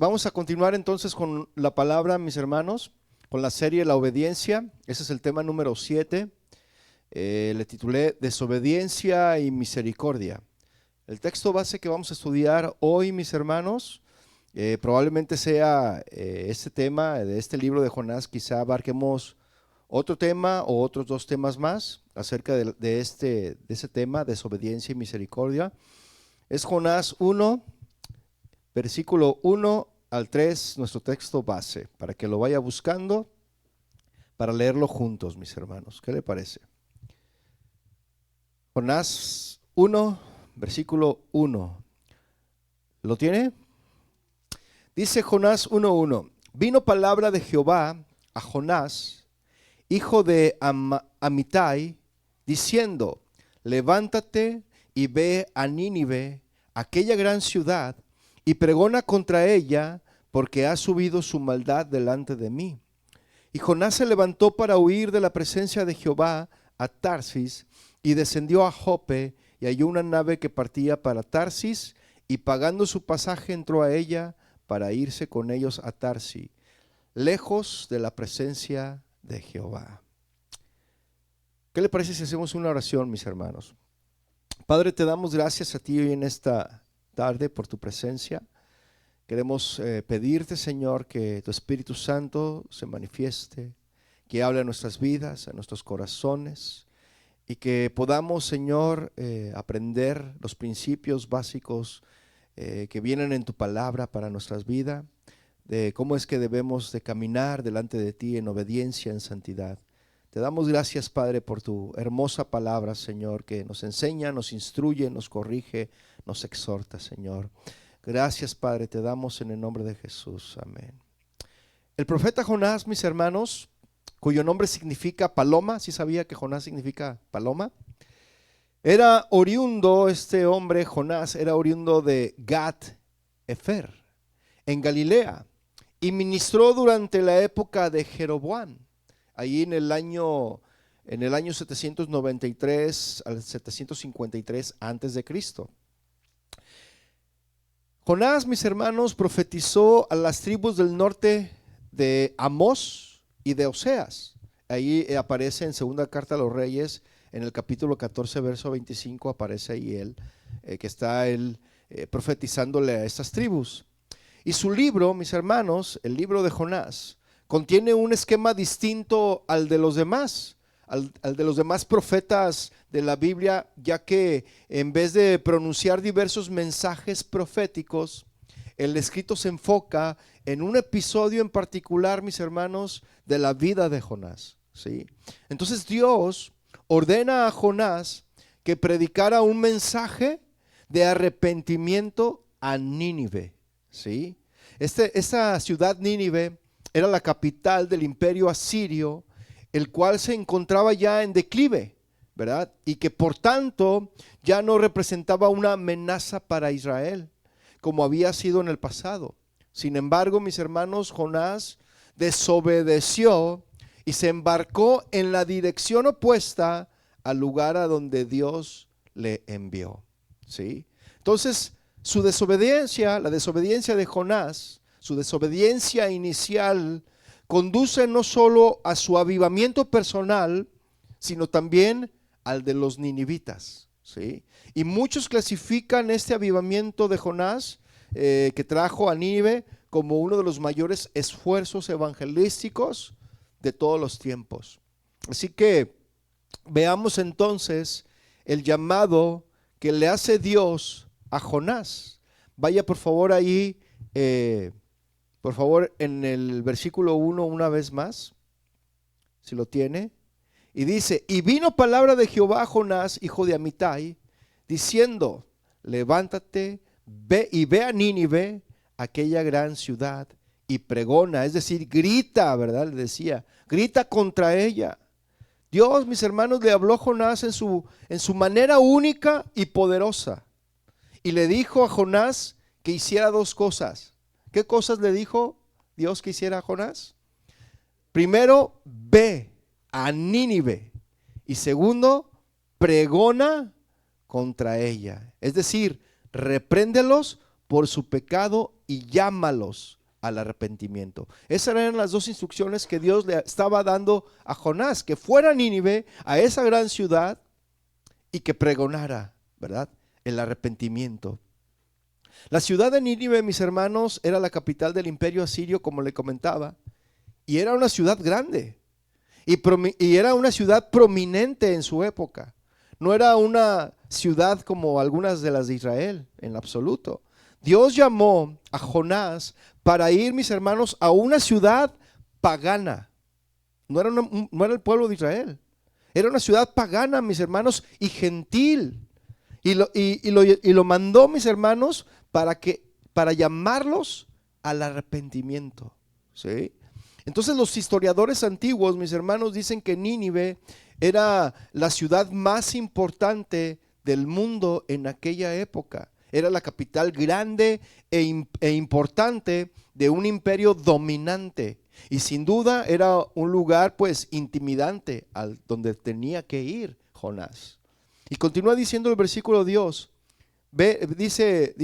vamos a continuar entonces con la palabra, mis hermanos, con la serie La Obediencia. Ese es el tema número 7. Le titulé Desobediencia y Misericordia. El texto base que vamos a estudiar hoy, mis hermanos, probablemente sea este tema de este libro de Jonás. Quizá abarquemos otro tema o otros dos temas más acerca de ese tema, desobediencia y misericordia. Es Jonás 1, versículo 1 al 3, nuestro texto base, para que lo vaya buscando, para leerlo juntos, mis hermanos. ¿Qué le parece? Jonás 1, versículo 1. ¿Lo tiene? Dice Jonás 1:1: Vino palabra de Jehová a Jonás, hijo de Amitai, diciendo: levántate y ve a Nínive, aquella gran ciudad, y pregona contra ella, porque ha subido su maldad delante de mí. Y Jonás se levantó para huir de la presencia de Jehová a Tarsis, y descendió a Jope, y halló una nave que partía para Tarsis, y pagando su pasaje entró a ella para irse con ellos a Tarsis, lejos de la presencia de Jehová. ¿Qué le parece si hacemos una oración, mis hermanos? Padre, te damos gracias a ti hoy en esta tarde por tu presencia. Queremos pedirte, Señor, que tu Espíritu Santo se manifieste, que hable a nuestras vidas, a nuestros corazones, y que podamos, Señor, aprender los principios básicos que vienen en tu palabra para nuestras vidas, de cómo es que debemos de caminar delante de ti en obediencia, en santidad. Te damos gracias, Padre, por tu hermosa palabra, Señor, que nos enseña, nos instruye, nos corrige, nos exhorta, Señor. Gracias, Padre, te damos en el nombre de Jesús. Amén. El profeta Jonás, mis hermanos, cuyo nombre significa paloma, ¿sí sabía que Jonás significa paloma? Era oriundo, este hombre Jonás, era oriundo de Gat-Efer, en Galilea, y ministró durante la época de Jeroboam, ahí en el año 793 al 753 antes de Cristo. Jonás, mis hermanos, profetizó a las tribus del norte de Amós y de Oseas. Ahí aparece en segunda carta a los Reyes, en el capítulo 14, verso 25, aparece ahí él, que está él profetizándole a estas tribus. Y su libro, mis hermanos, el libro de Jonás, contiene un esquema distinto al de los demás, al de los demás profetas de la Biblia, ya que en vez de pronunciar diversos mensajes proféticos, el escrito se enfoca en un episodio en particular, mis hermanos, de la vida de Jonás, ¿sí? Entonces Dios ordena a Jonás que predicara un mensaje de arrepentimiento a Nínive, ¿sí? Esta ciudad Nínive era la capital del imperio asirio, el cual se encontraba ya en declive, ¿verdad? Y que por tanto ya no representaba una amenaza para Israel, como había sido en el pasado. Sin embargo, mis hermanos, Jonás desobedeció y se embarcó en la dirección opuesta al lugar a donde Dios le envió, ¿sí? Entonces, su desobediencia, la desobediencia de Jonás, su desobediencia inicial, conduce no solo a su avivamiento personal, sino también al de los ninivitas, ¿sí? Y muchos clasifican este avivamiento de Jonás que trajo a Nínive como uno de los mayores esfuerzos evangelísticos de todos los tiempos. Así que veamos entonces el llamado que le hace Dios a Jonás. Vaya por favor ahí, por favor en el versículo 1 una vez más, si lo tiene. Y dice: y vino palabra de Jehová a Jonás, hijo de Amitai, diciendo: levántate, ve a Nínive, aquella gran ciudad, y pregona, es decir, grita, ¿verdad? Le decía, grita contra ella. Dios, mis hermanos, le habló a Jonás en su manera única y poderosa. Y le dijo a Jonás que hiciera dos cosas. ¿Qué cosas le dijo Dios que hiciera a Jonás? Primero, ve a Nínive. Y segundo, pregona contra ella. Es decir, repréndelos por su pecado y llámalos al arrepentimiento. Esas eran las dos instrucciones que Dios le estaba dando a Jonás, que fuera a Nínive, a esa gran ciudad, y que pregonara, ¿verdad?, el arrepentimiento. La ciudad de Nínive, mis hermanos, era la capital del imperio asirio, como le comentaba, y era una ciudad grande, y era una ciudad prominente en su época. No era una ciudad como algunas de las de Israel, en absoluto. Dios llamó a Jonás para ir, mis hermanos, a una ciudad pagana. No era el pueblo de Israel. Era una ciudad pagana, mis hermanos, y gentil. Y lo mandó, mis hermanos, para llamarlos al arrepentimiento. ¿Sí? Entonces los historiadores antiguos, mis hermanos, dicen que Nínive era la ciudad más importante del mundo en aquella época. Era la capital grande e importante de un imperio dominante. Y sin duda era un lugar pues intimidante donde tenía que ir Jonás. Y continúa diciendo el versículo Dios. Dice,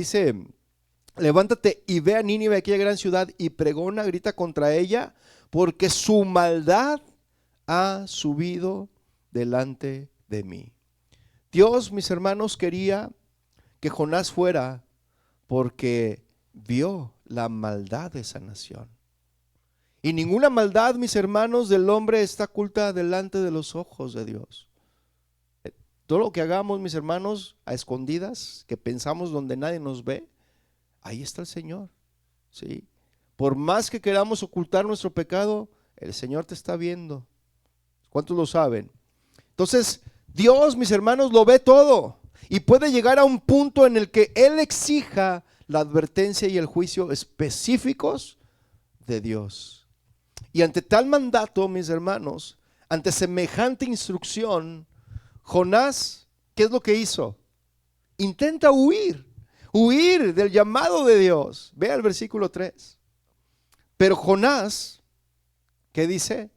levántate y ve a Nínive, aquella gran ciudad, y pregona, grita contra ella, porque su maldad ha subido delante de mí. Dios, mis hermanos, quería que Jonás fuera porque vio la maldad de esa nación. Y ninguna maldad, mis hermanos, del hombre está oculta delante de los ojos de Dios. Todo lo que hagamos, mis hermanos, a escondidas, que pensamos donde nadie nos ve, ahí está el Señor. ¿Sí? Por más que queramos ocultar nuestro pecado, el Señor te está viendo. ¿Cuántos lo saben? Entonces, Dios, mis hermanos, lo ve todo y puede llegar a un punto en el que Él exija la advertencia y el juicio específicos de Dios. Y ante tal mandato, mis hermanos, ante semejante instrucción, Jonás, ¿qué es lo que hizo? Intenta huir del llamado de Dios. Vea el versículo 3. Pero Jonás, ¿qué dice?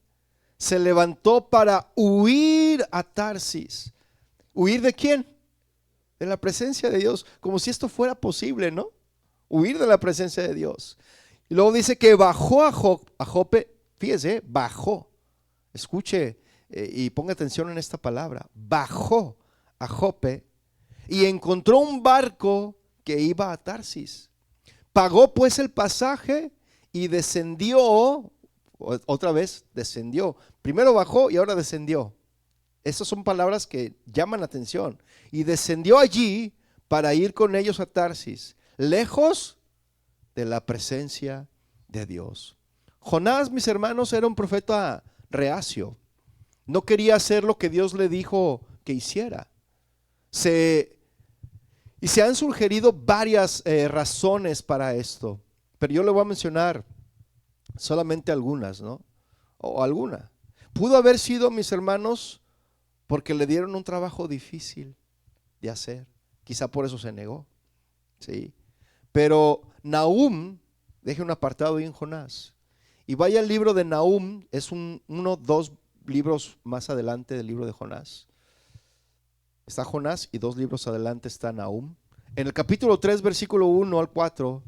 Se levantó para huir a Tarsis. ¿Huir de quién? De la presencia de Dios, como si esto fuera posible, ¿no? Huir de la presencia de Dios. Y luego dice que bajó a Jope, fíjese, bajó. Escuche y ponga atención en esta palabra. Bajó a Jope y encontró un barco que iba a Tarsis. Pagó pues el pasaje y descendió. Otra vez descendió. Primero bajó y ahora descendió. Esas son palabras que llaman la atención. Y descendió allí para ir con ellos a Tarsis, lejos de la presencia de Dios. Jonás, mis hermanos, era un profeta reacio. No quería hacer lo que Dios le dijo que hiciera. Y se han sugerido varias razones para esto, pero yo le voy a mencionar solamente algunas, ¿no? O alguna. Pudo haber sido, mis hermanos, porque le dieron un trabajo difícil de hacer. Quizá por eso se negó. ¿Sí? Pero Nahum, deje un apartado ahí en Jonás. Y vaya al libro de Nahum, es dos libros más adelante del libro de Jonás. Está Jonás y 2 libros adelante está Nahum. En el capítulo 3, versículo 1 al 4,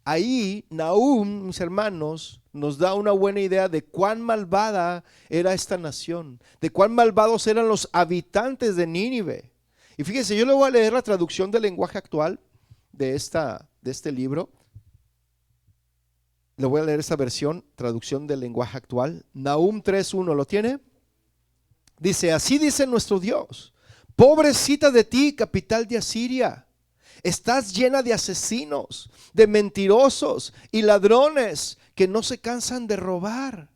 ahí Nahum, mis hermanos, nos da una buena idea de cuán malvada era esta nación, de cuán malvados eran los habitantes de Nínive. Y fíjense, yo le voy a leer la traducción del lenguaje actual de este libro. Le voy a leer esta versión, traducción del lenguaje actual. Nahum 3:1, ¿lo tiene? Dice, así dice nuestro Dios: pobrecita de ti, capital de Asiria, estás llena de asesinos, de mentirosos y ladrones que no se cansan de robar.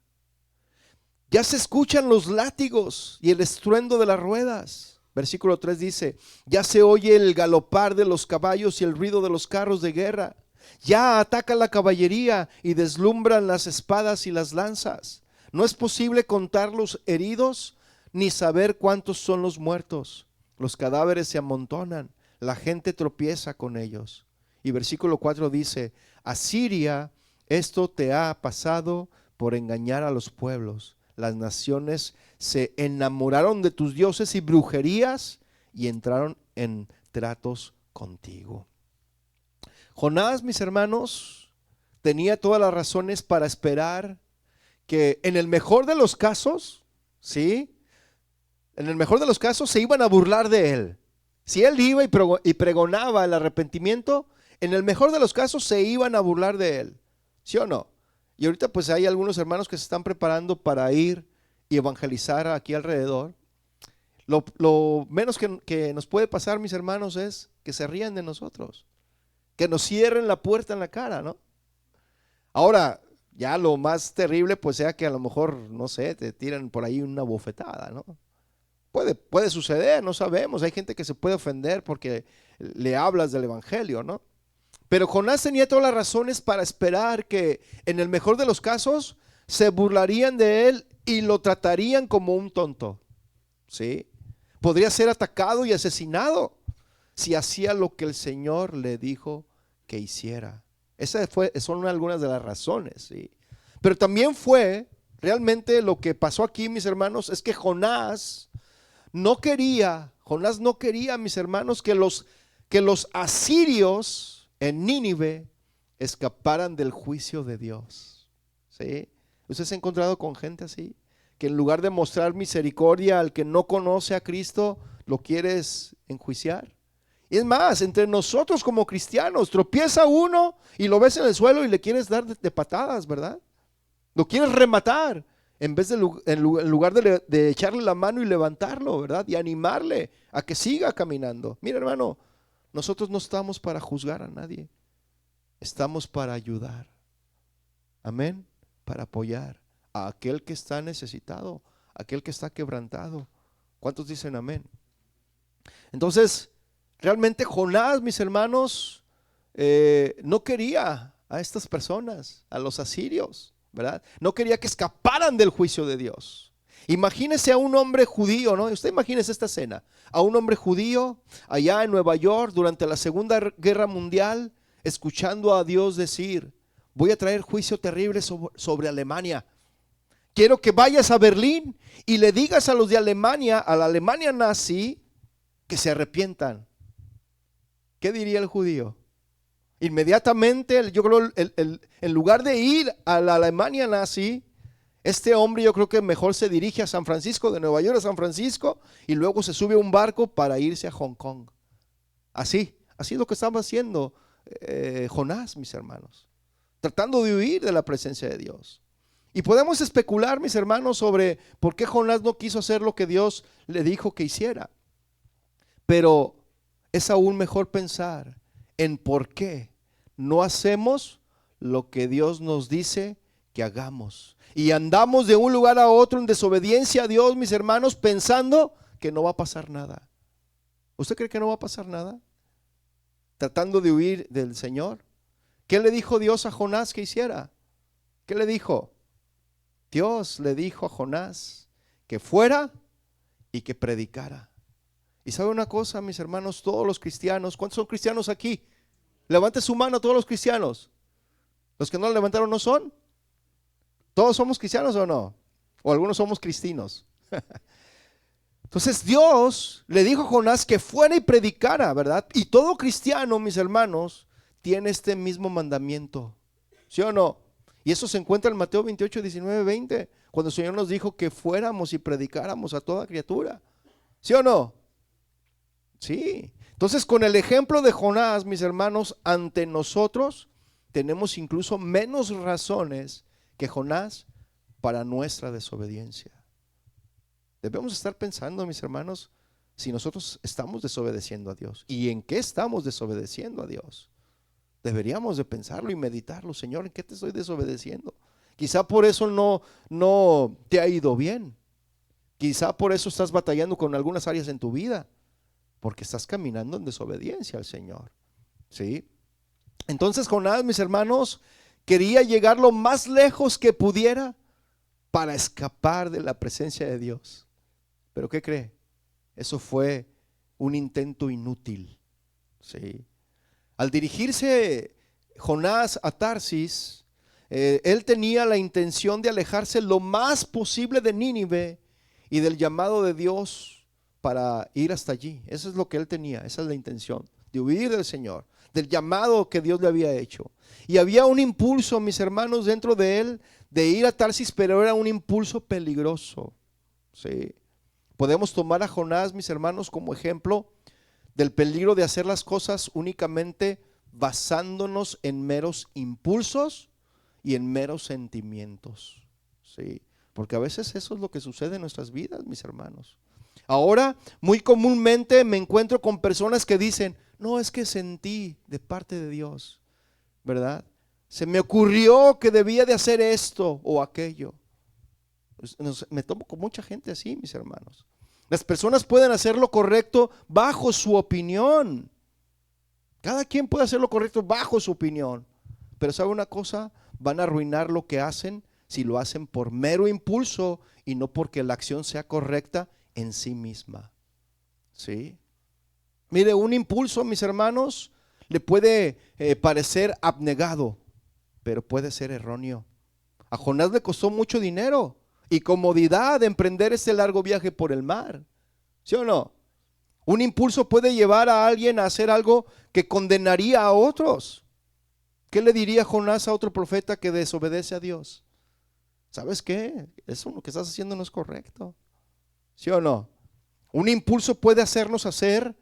Ya se escuchan los látigos y el estruendo de las ruedas. Versículo 3 dice, ya se oye el galopar de los caballos y el ruido de los carros de guerra. Ya ataca la caballería y deslumbran las espadas y las lanzas. No es posible contar los heridos ni saber cuántos son los muertos. Los cadáveres se amontonan, la gente tropieza con ellos. Y versículo 4 dice, Asiria, esto te ha pasado por engañar a los pueblos. Las naciones se enamoraron de tus dioses y brujerías y entraron en tratos contigo. Jonás, mis hermanos, tenía todas las razones para esperar que en el mejor de los casos, ¿sí? En el mejor de los casos se iban a burlar de él. Si él iba y pregonaba el arrepentimiento, en el mejor de los casos se iban a burlar de él. ¿Sí o no? Y ahorita pues hay algunos hermanos que se están preparando para ir y evangelizar aquí alrededor. Lo menos que nos puede pasar, mis hermanos, es que se rían de nosotros, que nos cierren la puerta en la cara, ¿no? Ahora, ya lo más terrible pues sea que a lo mejor, no sé, te tiran por ahí una bofetada, ¿no? Puede suceder, no sabemos. Hay gente que se puede ofender porque le hablas del evangelio, ¿no? Pero Jonás tenía todas las razones para esperar que en el mejor de los casos se burlarían de él y lo tratarían como un tonto, ¿sí? Podría ser atacado y asesinado si hacía lo que el Señor le dijo que hiciera. Son algunas de las razones, ¿sí? Pero también fue, realmente lo que pasó aquí, mis hermanos, es que Jonás no quería, mis hermanos, que los asirios en Nínive escaparan del juicio de Dios, ¿sí? ¿Usted se ha encontrado con gente así? Que en lugar de mostrar misericordia al que no conoce a Cristo, lo quieres enjuiciar. Y es más, entre nosotros como cristianos, tropieza uno y lo ves en el suelo y le quieres dar de patadas, ¿verdad? Lo quieres rematar en vez en lugar de echarle la mano y levantarlo, ¿verdad? Y animarle a que siga caminando. Mira, hermano, nosotros no estamos para juzgar a nadie, estamos para ayudar. Amén. Para apoyar a aquel que está necesitado, a aquel que está quebrantado. ¿Cuántos dicen amén? Entonces, realmente Jonás, mis hermanos, no quería a estas personas, a los asirios, ¿verdad? No quería que escaparan del juicio de Dios. Imagínese a un hombre judío, ¿no? Usted imagínese esta escena, a un hombre judío allá en Nueva York durante la Segunda Guerra Mundial, escuchando a Dios decir: voy a traer juicio terrible sobre Alemania. Quiero que vayas a Berlín y le digas a los de Alemania, a la Alemania nazi, que se arrepientan. ¿Qué diría el judío? Inmediatamente, yo creo, en lugar de ir a la Alemania nazi, este hombre yo creo que mejor se dirige a San Francisco, de Nueva York a San Francisco, y luego se sube a un barco para irse a Hong Kong. Así es lo que estaba haciendo Jonás, mis hermanos, tratando de huir de la presencia de Dios. Y podemos especular, mis hermanos, sobre por qué Jonás no quiso hacer lo que Dios le dijo que hiciera. Pero es aún mejor pensar en por qué no hacemos lo que Dios nos dice que hagamos. Y andamos de un lugar a otro en desobediencia a Dios, mis hermanos, pensando que no va a pasar nada. ¿Usted cree que no va a pasar nada? Tratando de huir del Señor. ¿Qué le dijo Dios a Jonás que hiciera? ¿Qué le dijo? Dios le dijo a Jonás que fuera y que predicara. Y sabe una cosa, mis hermanos, todos los cristianos, ¿cuántos son cristianos aquí? Levante su mano todos los cristianos. Los que no la levantaron no son. ¿Todos somos cristianos o no? O algunos somos cristinos. Entonces Dios le dijo a Jonás que fuera y predicara, ¿verdad? Y todo cristiano, mis hermanos, tiene este mismo mandamiento, ¿sí o no? Y eso se encuentra en Mateo 28, 19, 20, cuando el Señor nos dijo que fuéramos y predicáramos a toda criatura, ¿sí o no? Sí. Entonces, con el ejemplo de Jonás, mis hermanos, ante nosotros tenemos incluso menos razones que Jonás para nuestra desobediencia. Debemos estar pensando, mis hermanos, si nosotros estamos desobedeciendo a Dios y en qué estamos desobedeciendo a Dios. Deberíamos de pensarlo y meditarlo. Señor, ¿en qué te estoy desobedeciendo? Quizá por eso no te ha ido bien. Quizá por eso estás batallando con algunas áreas en tu vida, porque estás caminando en desobediencia al Señor, ¿sí? Entonces Jonás, mis hermanos, quería llegar lo más lejos que pudiera para escapar de la presencia de Dios. ¿Pero qué cree? Eso fue un intento inútil, ¿sí? Al dirigirse Jonás a Tarsis, él tenía la intención de alejarse lo más posible de Nínive y del llamado de Dios para ir hasta allí. Eso es lo que él tenía, esa es la intención, de huir del Señor, del llamado que Dios le había hecho. Y había un impulso, mis hermanos, dentro de él de ir a Tarsis, pero era un impulso peligroso. Sí. Podemos tomar a Jonás, mis hermanos, como ejemplo del peligro de hacer las cosas únicamente basándonos en meros impulsos y en meros sentimientos. Sí. Porque a veces eso es lo que sucede en nuestras vidas, mis hermanos. Ahora, muy comúnmente me encuentro con personas que dicen, no, es que sentí de parte de Dios, ¿verdad? Se me ocurrió que debía de hacer esto o aquello. Me tomo con mucha gente así, mis hermanos. Las personas pueden hacer lo correcto bajo su opinión. Cada quien puede hacer lo correcto bajo su opinión. Pero ¿sabe una cosa? Van a arruinar lo que hacen si lo hacen por mero impulso y no porque la acción sea correcta en sí misma. ¿Sí? Mire, un impulso, mis hermanos, le puede parecer abnegado, pero puede ser erróneo. A Jonás le costó mucho dinero y comodidad de emprender este largo viaje por el mar. ¿Sí o no? Un impulso puede llevar a alguien a hacer algo que condenaría a otros. ¿Qué le diría Jonás a otro profeta que desobedece a Dios? ¿Sabes qué? Eso lo que estás haciendo no es correcto. ¿Sí o no? Un impulso puede hacernos hacer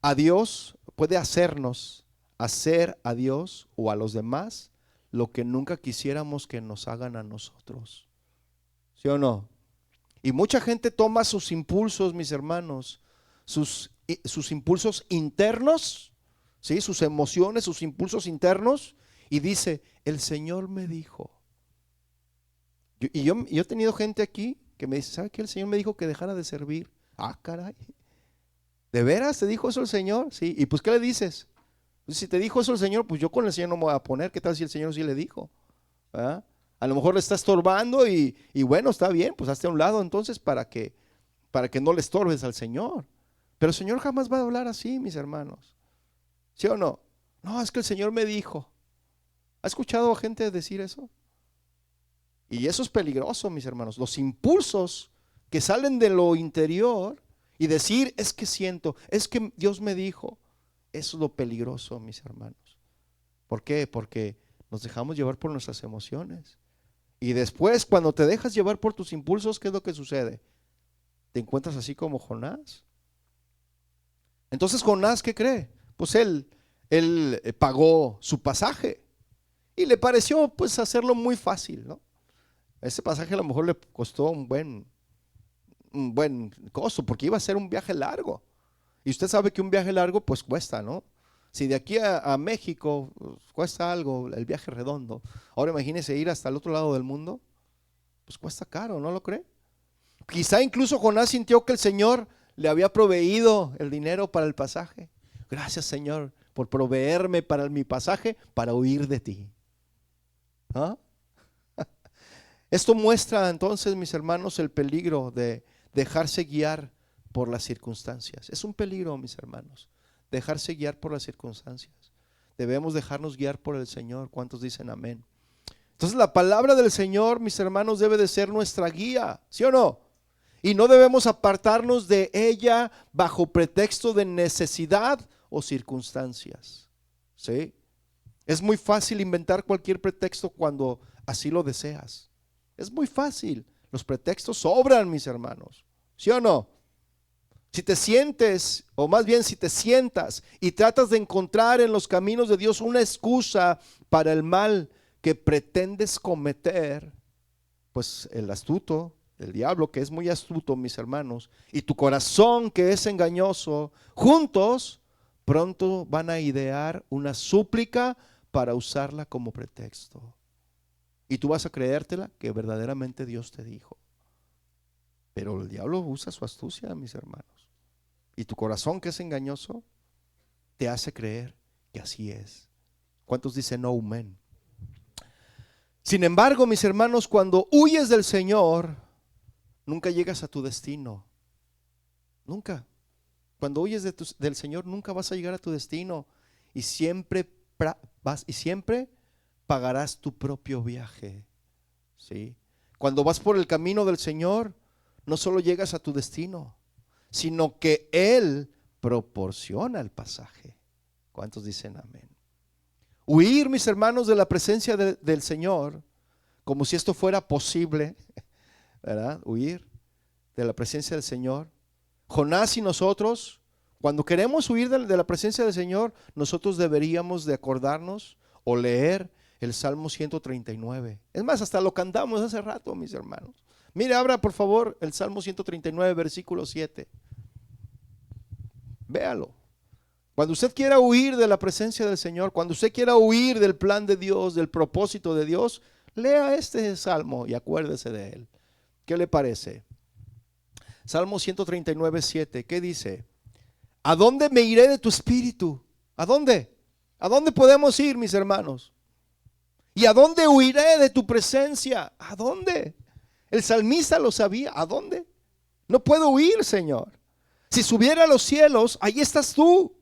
a Dios, puede hacernos hacer a Dios o a los demás lo que nunca quisiéramos que nos hagan a nosotros. ¿Sí o no? Y mucha gente toma sus impulsos, mis hermanos, sus impulsos internos, ¿sí? Sus emociones, sus impulsos internos, y dice, el Señor me dijo. Yo he tenido gente aquí que me dice, ¿sabe qué? El Señor me dijo que dejara de servir. Ah, caray. ¿De veras te dijo eso el Señor? Sí. ¿Y pues qué le dices? Pues si te dijo eso el Señor, pues yo con el Señor no me voy a poner. ¿Qué tal si el Señor sí le dijo? ¿Ah? A lo mejor le está estorbando y bueno, está bien, pues hazte a un lado entonces para que no le estorbes al Señor. Pero el Señor jamás va a hablar así, mis hermanos. ¿Sí o no? No, es que el Señor me dijo. ¿Ha escuchado a gente decir eso? Y eso es peligroso, mis hermanos. Los impulsos que salen de lo interior y decir, es que siento, es que Dios me dijo. Eso es lo peligroso, mis hermanos. ¿Por qué? Porque nos dejamos llevar por nuestras emociones. Y después, cuando te dejas llevar por tus impulsos, ¿qué es lo que sucede? Te encuentras así como Jonás. Entonces, Jonás, ¿qué cree? Pues él pagó su pasaje y le pareció pues hacerlo muy fácil, ¿no? Ese pasaje a lo mejor le costó un buen costo porque iba a ser un viaje largo. Y usted sabe que un viaje largo pues cuesta, ¿no? Si de aquí a México pues, cuesta algo el viaje redondo, ahora imagínese ir hasta el otro lado del mundo, pues cuesta caro, ¿no lo cree? Quizá incluso Jonás sintió que el Señor le había proveído el dinero para el pasaje. Gracias, Señor, por proveerme para mi pasaje para huir de ti. ¿Ah? Esto muestra entonces, mis hermanos, el peligro de dejarse guiar por las circunstancias. Es un peligro, mis hermanos, dejarse guiar por las circunstancias. Debemos dejarnos guiar por el Señor. ¿Cuántos dicen amén? Entonces la palabra del Señor, mis hermanos, debe de ser nuestra guía, ¿sí o no? Y no debemos apartarnos de ella bajo pretexto de necesidad o circunstancias. ¿Sí? Es muy fácil inventar cualquier pretexto cuando así lo deseas. Es muy fácil. Los pretextos sobran, mis hermanos. ¿Sí o no? Si te sientes, o más bien si te sientas y tratas de encontrar en los caminos de Dios una excusa para el mal que pretendes cometer, pues el astuto, el diablo que es muy astuto, mis hermanos, y tu corazón que es engañoso, juntos pronto van a idear una súplica para usarla como pretexto. Y tú vas a creértela que verdaderamente Dios te dijo. Pero el diablo usa su astucia, mis hermanos. Y tu corazón que es engañoso te hace creer que así es. ¿Cuántos dicen no, amén? Sin embargo, mis hermanos, cuando huyes del Señor, nunca llegas a tu destino. Nunca. Cuando huyes del Señor, nunca vas a llegar a tu destino. Y siempre pagarás tu propio viaje. ¿Sí? Cuando vas por el camino del Señor, no solo llegas a tu destino, sino que Él proporciona el pasaje. ¿Cuántos dicen amén? Huir, mis hermanos, de la presencia del Señor, como si esto fuera posible, ¿verdad? Huir de la presencia del Señor. Jonás y nosotros, cuando queremos huir de la presencia del Señor, nosotros deberíamos de acordarnos o leer el Salmo 139. Es más, hasta lo cantamos hace rato, mis hermanos. Mire, abra por favor el Salmo 139, versículo 7. Véalo. Cuando usted quiera huir de la presencia del Señor, cuando usted quiera huir del plan de Dios, del propósito de Dios, lea este salmo y acuérdese de él. ¿Qué le parece? Salmo 139, 7. ¿Qué dice? ¿A dónde me iré de tu espíritu? ¿A dónde? ¿A dónde podemos ir, mis hermanos? ¿Y a dónde huiré de tu presencia? ¿A dónde? El salmista lo sabía. ¿A dónde? No puedo huir, Señor. Si subiera a los cielos, ahí estás tú.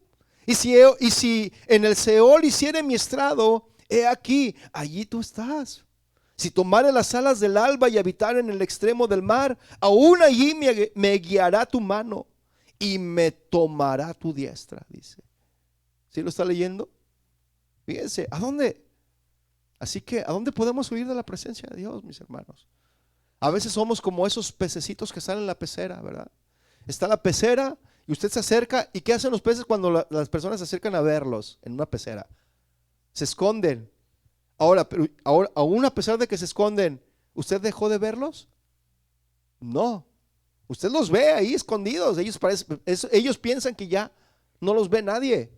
Y si en el Seol hiciere mi estrado, he aquí, allí tú estás. Si tomare las alas del alba y habitar en el extremo del mar, aún allí me guiará tu mano y me tomará tu diestra, dice. ¿Sí lo está leyendo? Fíjense, ¿a dónde? Así que, ¿a dónde podemos huir de la presencia de Dios, mis hermanos? A veces somos como esos pececitos que salen en la pecera, ¿verdad? Está la pecera y usted se acerca. ¿Y qué hacen los peces cuando las personas se acercan a verlos en una pecera? Se esconden. Ahora, aún a pesar de que se esconden, ¿usted dejó de verlos? No. Usted los ve ahí escondidos. Ellos piensan que ya no los ve nadie.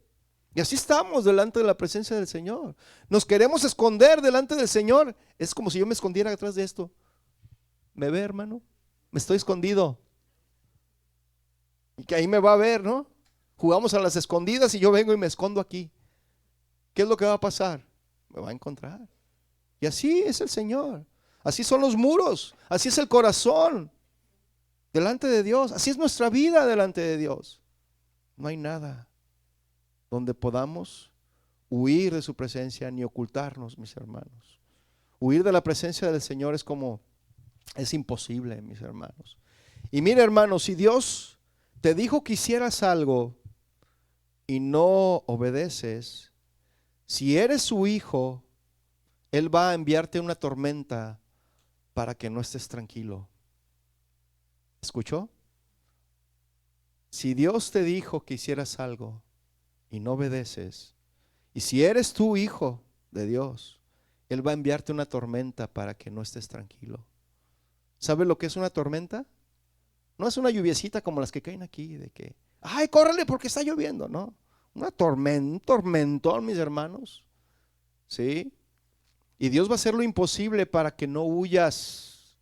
Y así estamos delante de la presencia del Señor. Nos queremos esconder delante del Señor. Es como si yo me escondiera detrás de esto. ¿Me ve, hermano? Me estoy escondido. Y que ahí me va a ver, ¿no? Jugamos a las escondidas y yo vengo y me escondo aquí. ¿Qué es lo que va a pasar? Me va a encontrar. Y así es el Señor. Así son los muros. Así es el corazón delante de Dios. Así es nuestra vida delante de Dios. No hay nada donde podamos huir de su presencia ni ocultarnos, mis hermanos. Huir de la presencia del Señor es imposible, mis hermanos. Y mire, hermanos, si Dios te dijo que hicieras algo y no obedeces, si eres su hijo, Él va a enviarte una tormenta para que no estés tranquilo. ¿Escuchó? Si Dios te dijo que hicieras algo y no obedeces, y si eres tu hijo de Dios, Él va a enviarte una tormenta para que no estés tranquilo. ¿Sabe lo que es una tormenta? No es una lluviecita como las que caen aquí, de que, ay, córrele porque está lloviendo, no. Una tormenta, un tormentón, mis hermanos. ¿Sí? Y Dios va a hacer lo imposible para que no huyas,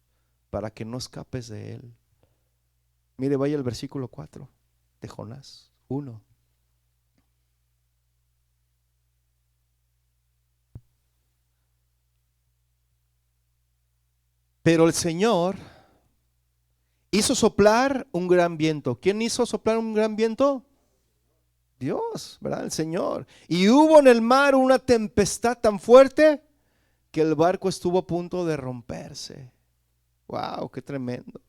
para que no escapes de Él. Mire, vaya al versículo 4 de Jonás 1. Pero el Señor hizo soplar un gran viento. ¿Quién hizo soplar un gran viento? Dios, ¿verdad? El Señor. Y hubo en el mar una tempestad tan fuerte que el barco estuvo a punto de romperse. Wow, qué tremendo.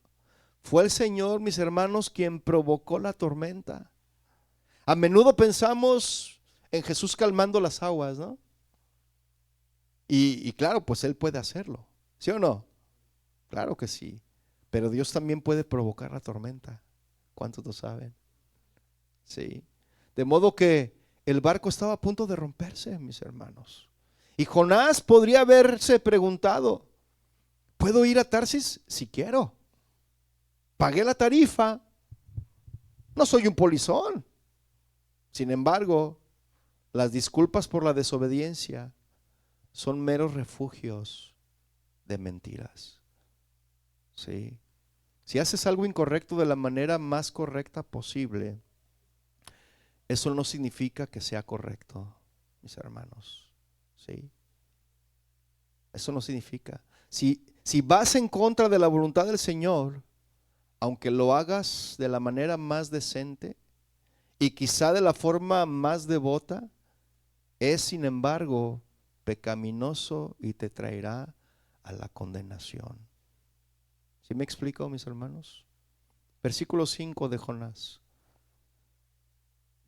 Fue el Señor, mis hermanos, quien provocó la tormenta. A menudo pensamos en Jesús calmando las aguas, ¿no? Y claro, pues Él puede hacerlo, ¿sí o no? Claro que sí. Pero Dios también puede provocar la tormenta. ¿Cuántos lo saben? Sí. De modo que el barco estaba a punto de romperse, mis hermanos. Y Jonás podría haberse preguntado, ¿puedo ir a Tarsis si quiero? Pagué la tarifa, no soy un polizón. Sin embargo, las disculpas por la desobediencia son meros refugios de mentiras. ¿Sí? Si haces algo incorrecto de la manera más correcta posible, eso no significa que sea correcto, mis hermanos. ¿Sí? Eso no significa. Si vas en contra de la voluntad del Señor, aunque lo hagas de la manera más decente y quizá de la forma más devota, es sin embargo pecaminoso y te traerá a la condenación. ¿Sí me explico, mis hermanos? Versículo 5 de Jonás.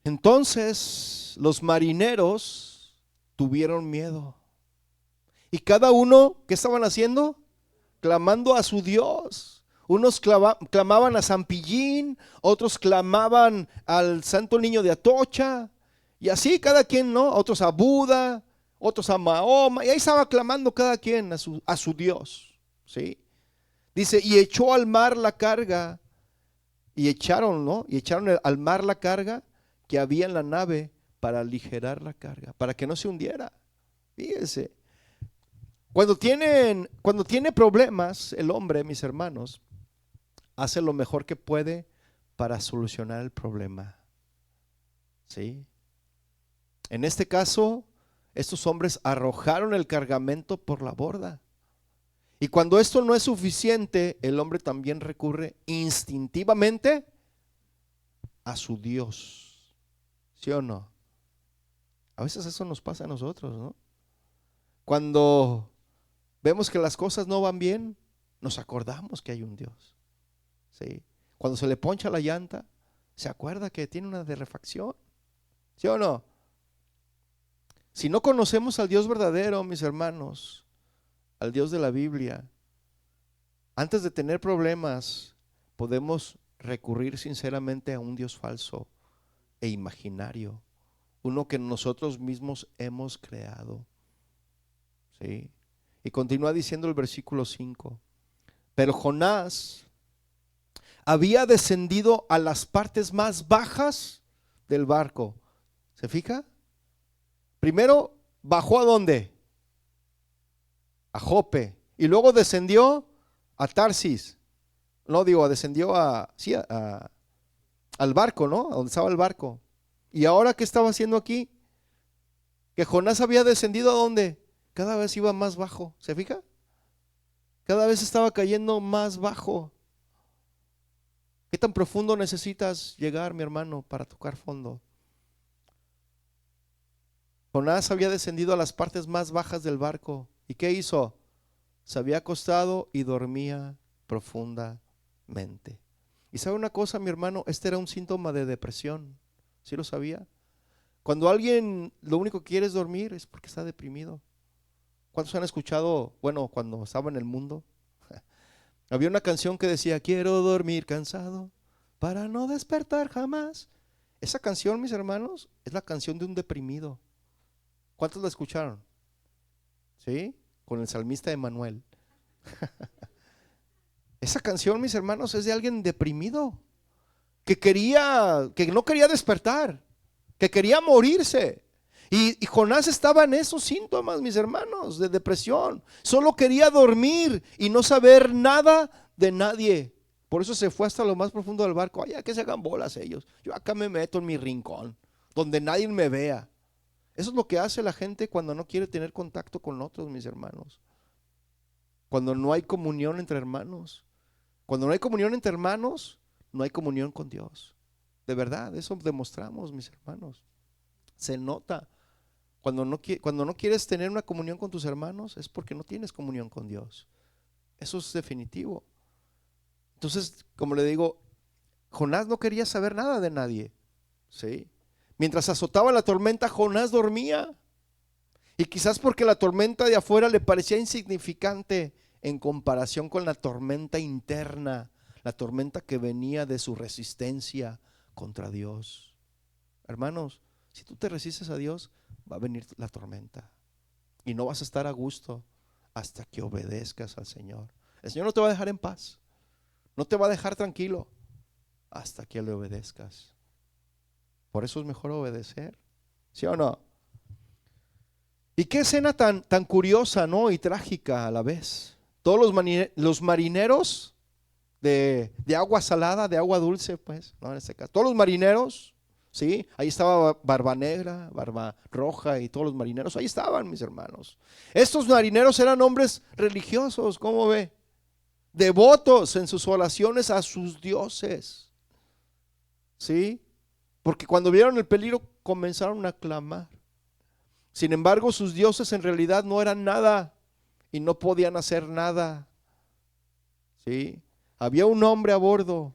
Entonces los marineros tuvieron miedo. Y cada uno, ¿qué estaban haciendo? Clamando a su Dios. Unos clamaban a San Pillín, otros clamaban al Santo Niño de Atocha, y así cada quien, ¿no? Otros a Buda, otros a Mahoma, y ahí estaba clamando cada quien a su Dios, ¿sí? Dice, y echó al mar la carga, y echaron, ¿no? Y echaron al mar la carga que había en la nave para aligerar la carga, para que no se hundiera. Fíjense, cuando tiene problemas el hombre, mis hermanos, hace lo mejor que puede para solucionar el problema, ¿sí? En este caso, estos hombres arrojaron el cargamento por la borda. Y cuando esto no es suficiente, el hombre también recurre instintivamente a su Dios. ¿Sí o no? A veces eso nos pasa a nosotros, ¿no? Cuando vemos que las cosas no van bien, nos acordamos que hay un Dios, ¿sí? Cuando se le poncha la llanta, se acuerda que tiene una de refacción. ¿Sí o no? Si no conocemos al Dios verdadero, mis hermanos, al Dios de la Biblia, antes de tener problemas, podemos recurrir sinceramente a un Dios falso e imaginario, uno que nosotros mismos hemos creado, ¿sí? Y continúa diciendo el versículo 5, pero Jonás había descendido a las partes más bajas del barco. ¿Se fija? Primero bajó ¿a dónde? A Jope. Y luego descendió a Tarsis. No digo, descendió al barco, ¿no? A donde estaba el barco. ¿Y ahora qué estaba haciendo aquí? Que Jonás había descendido ¿a dónde? Cada vez iba más bajo. ¿Se fija? Cada vez estaba cayendo más bajo. ¿Qué tan profundo necesitas llegar, mi hermano, para tocar fondo? Jonás había descendido a las partes más bajas del barco. ¿Y qué hizo? Se había acostado y dormía profundamente. ¿Y sabe una cosa, mi hermano? Este era un síntoma de depresión. ¿Sí lo sabía? Cuando alguien lo único que quiere es dormir, es porque está deprimido. ¿Cuántos han escuchado, bueno, cuando estaba en el mundo? Había una canción que decía, quiero dormir cansado para no despertar jamás. Esa canción, mis hermanos, es la canción de un deprimido. ¿Cuántos la escucharon? ¿Sí? Con el salmista Emanuel. Esa canción, mis hermanos, es de alguien deprimido, que no quería despertar, que quería morirse. Y Jonás estaba en esos síntomas, mis hermanos, de depresión. Solo quería dormir y no saber nada de nadie. Por eso se fue hasta lo más profundo del barco. Allá que se hagan bolas ellos. Yo acá me meto en mi rincón, donde nadie me vea. Eso es lo que hace la gente cuando no quiere tener contacto con otros, mis hermanos. Cuando no hay comunión entre hermanos. Cuando no hay comunión entre hermanos, no hay comunión con Dios. De verdad, eso demostramos, mis hermanos. Se nota. Cuando no quieres tener una comunión con tus hermanos, es porque no tienes comunión con Dios. Eso es definitivo. Entonces, como le digo, Jonás no quería saber nada de nadie, ¿sí? Mientras azotaba la tormenta, Jonás dormía. Y quizás porque la tormenta de afuera le parecía insignificante en comparación con la tormenta interna, la tormenta que venía de su resistencia contra Dios. Hermanos, si tú te resistes a Dios, va a venir la tormenta y no vas a estar a gusto hasta que obedezcas al Señor. El Señor no te va a dejar en paz, no te va a dejar tranquilo hasta que le obedezcas. Por eso es mejor obedecer, ¿sí o no? Y qué escena tan curiosa, ¿no? Y trágica a la vez. Todos los marineros de agua salada, de agua dulce, pues, ¿no? En este caso, todos los marineros, ¿sí? Ahí estaba Barba Negra, Barba Roja y todos los marineros, ahí estaban, mis hermanos. Estos marineros eran hombres religiosos, ¿cómo ve? Devotos en sus oraciones a sus dioses, ¿sí? Porque cuando vieron el peligro comenzaron a clamar. Sin embargo, sus dioses en realidad no eran nada y no podían hacer nada, ¿sí? Había un hombre a bordo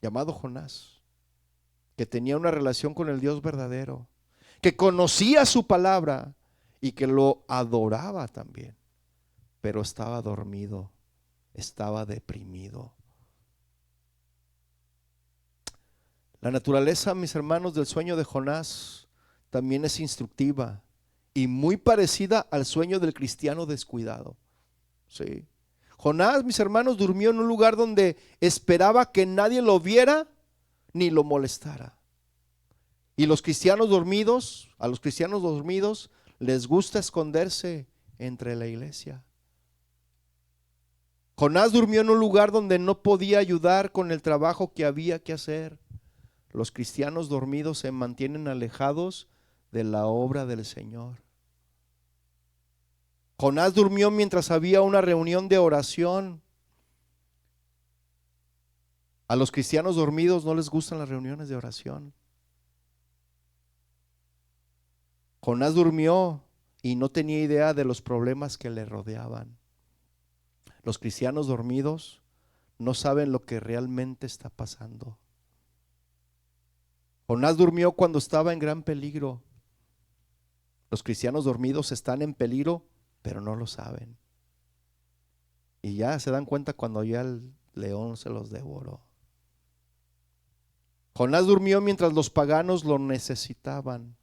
llamado Jonás, que tenía una relación con el Dios verdadero, que conocía su palabra y que lo adoraba también, pero estaba dormido, estaba deprimido. La naturaleza, mis hermanos, del sueño de Jonás también es instructiva y muy parecida al sueño del cristiano descuidado. Sí. Jonás, mis hermanos, durmió en un lugar donde esperaba que nadie lo viera ni lo molestara. Y los cristianos dormidos, a los cristianos dormidos les gusta esconderse entre la iglesia. Jonás durmió en un lugar donde no podía ayudar con el trabajo que había que hacer. Los cristianos dormidos se mantienen alejados de la obra del Señor. Jonás durmió mientras había una reunión de oración. A los cristianos dormidos no les gustan las reuniones de oración. Jonás durmió y no tenía idea de los problemas que le rodeaban. Los cristianos dormidos no saben lo que realmente está pasando. Jonás durmió cuando estaba en gran peligro. Los cristianos dormidos están en peligro, pero no lo saben. Y ya se dan cuenta cuando ya el león se los devoró. Jonás durmió mientras los paganos lo necesitaban.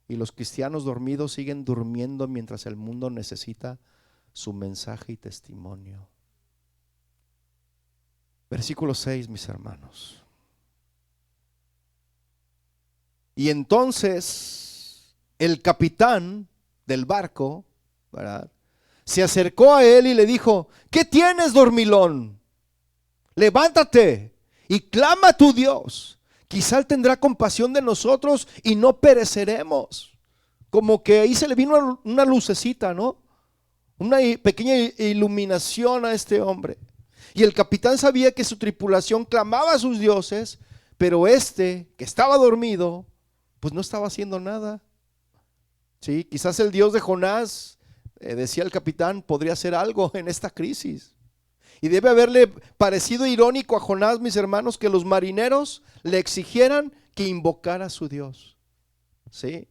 Y los cristianos dormidos siguen durmiendo mientras el mundo necesita su mensaje y testimonio. Versículo 6, mis hermanos. Y entonces el capitán del barco, ¿verdad?, se acercó a él y le dijo: ¿qué tienes, dormilón? Levántate y clama a tu Dios. Quizá Él tendrá compasión de nosotros y no pereceremos. Como que ahí se le vino una lucecita, ¿no? Una pequeña iluminación a este hombre. Y el capitán sabía que su tripulación clamaba a sus dioses, pero este, que estaba dormido, pues no estaba haciendo nada. Sí, quizás el Dios de Jonás, decía el capitán, podría hacer algo en esta crisis. Y debe haberle parecido irónico a Jonás, mis hermanos, que los marineros le exigieran que invocara a su Dios. Sí.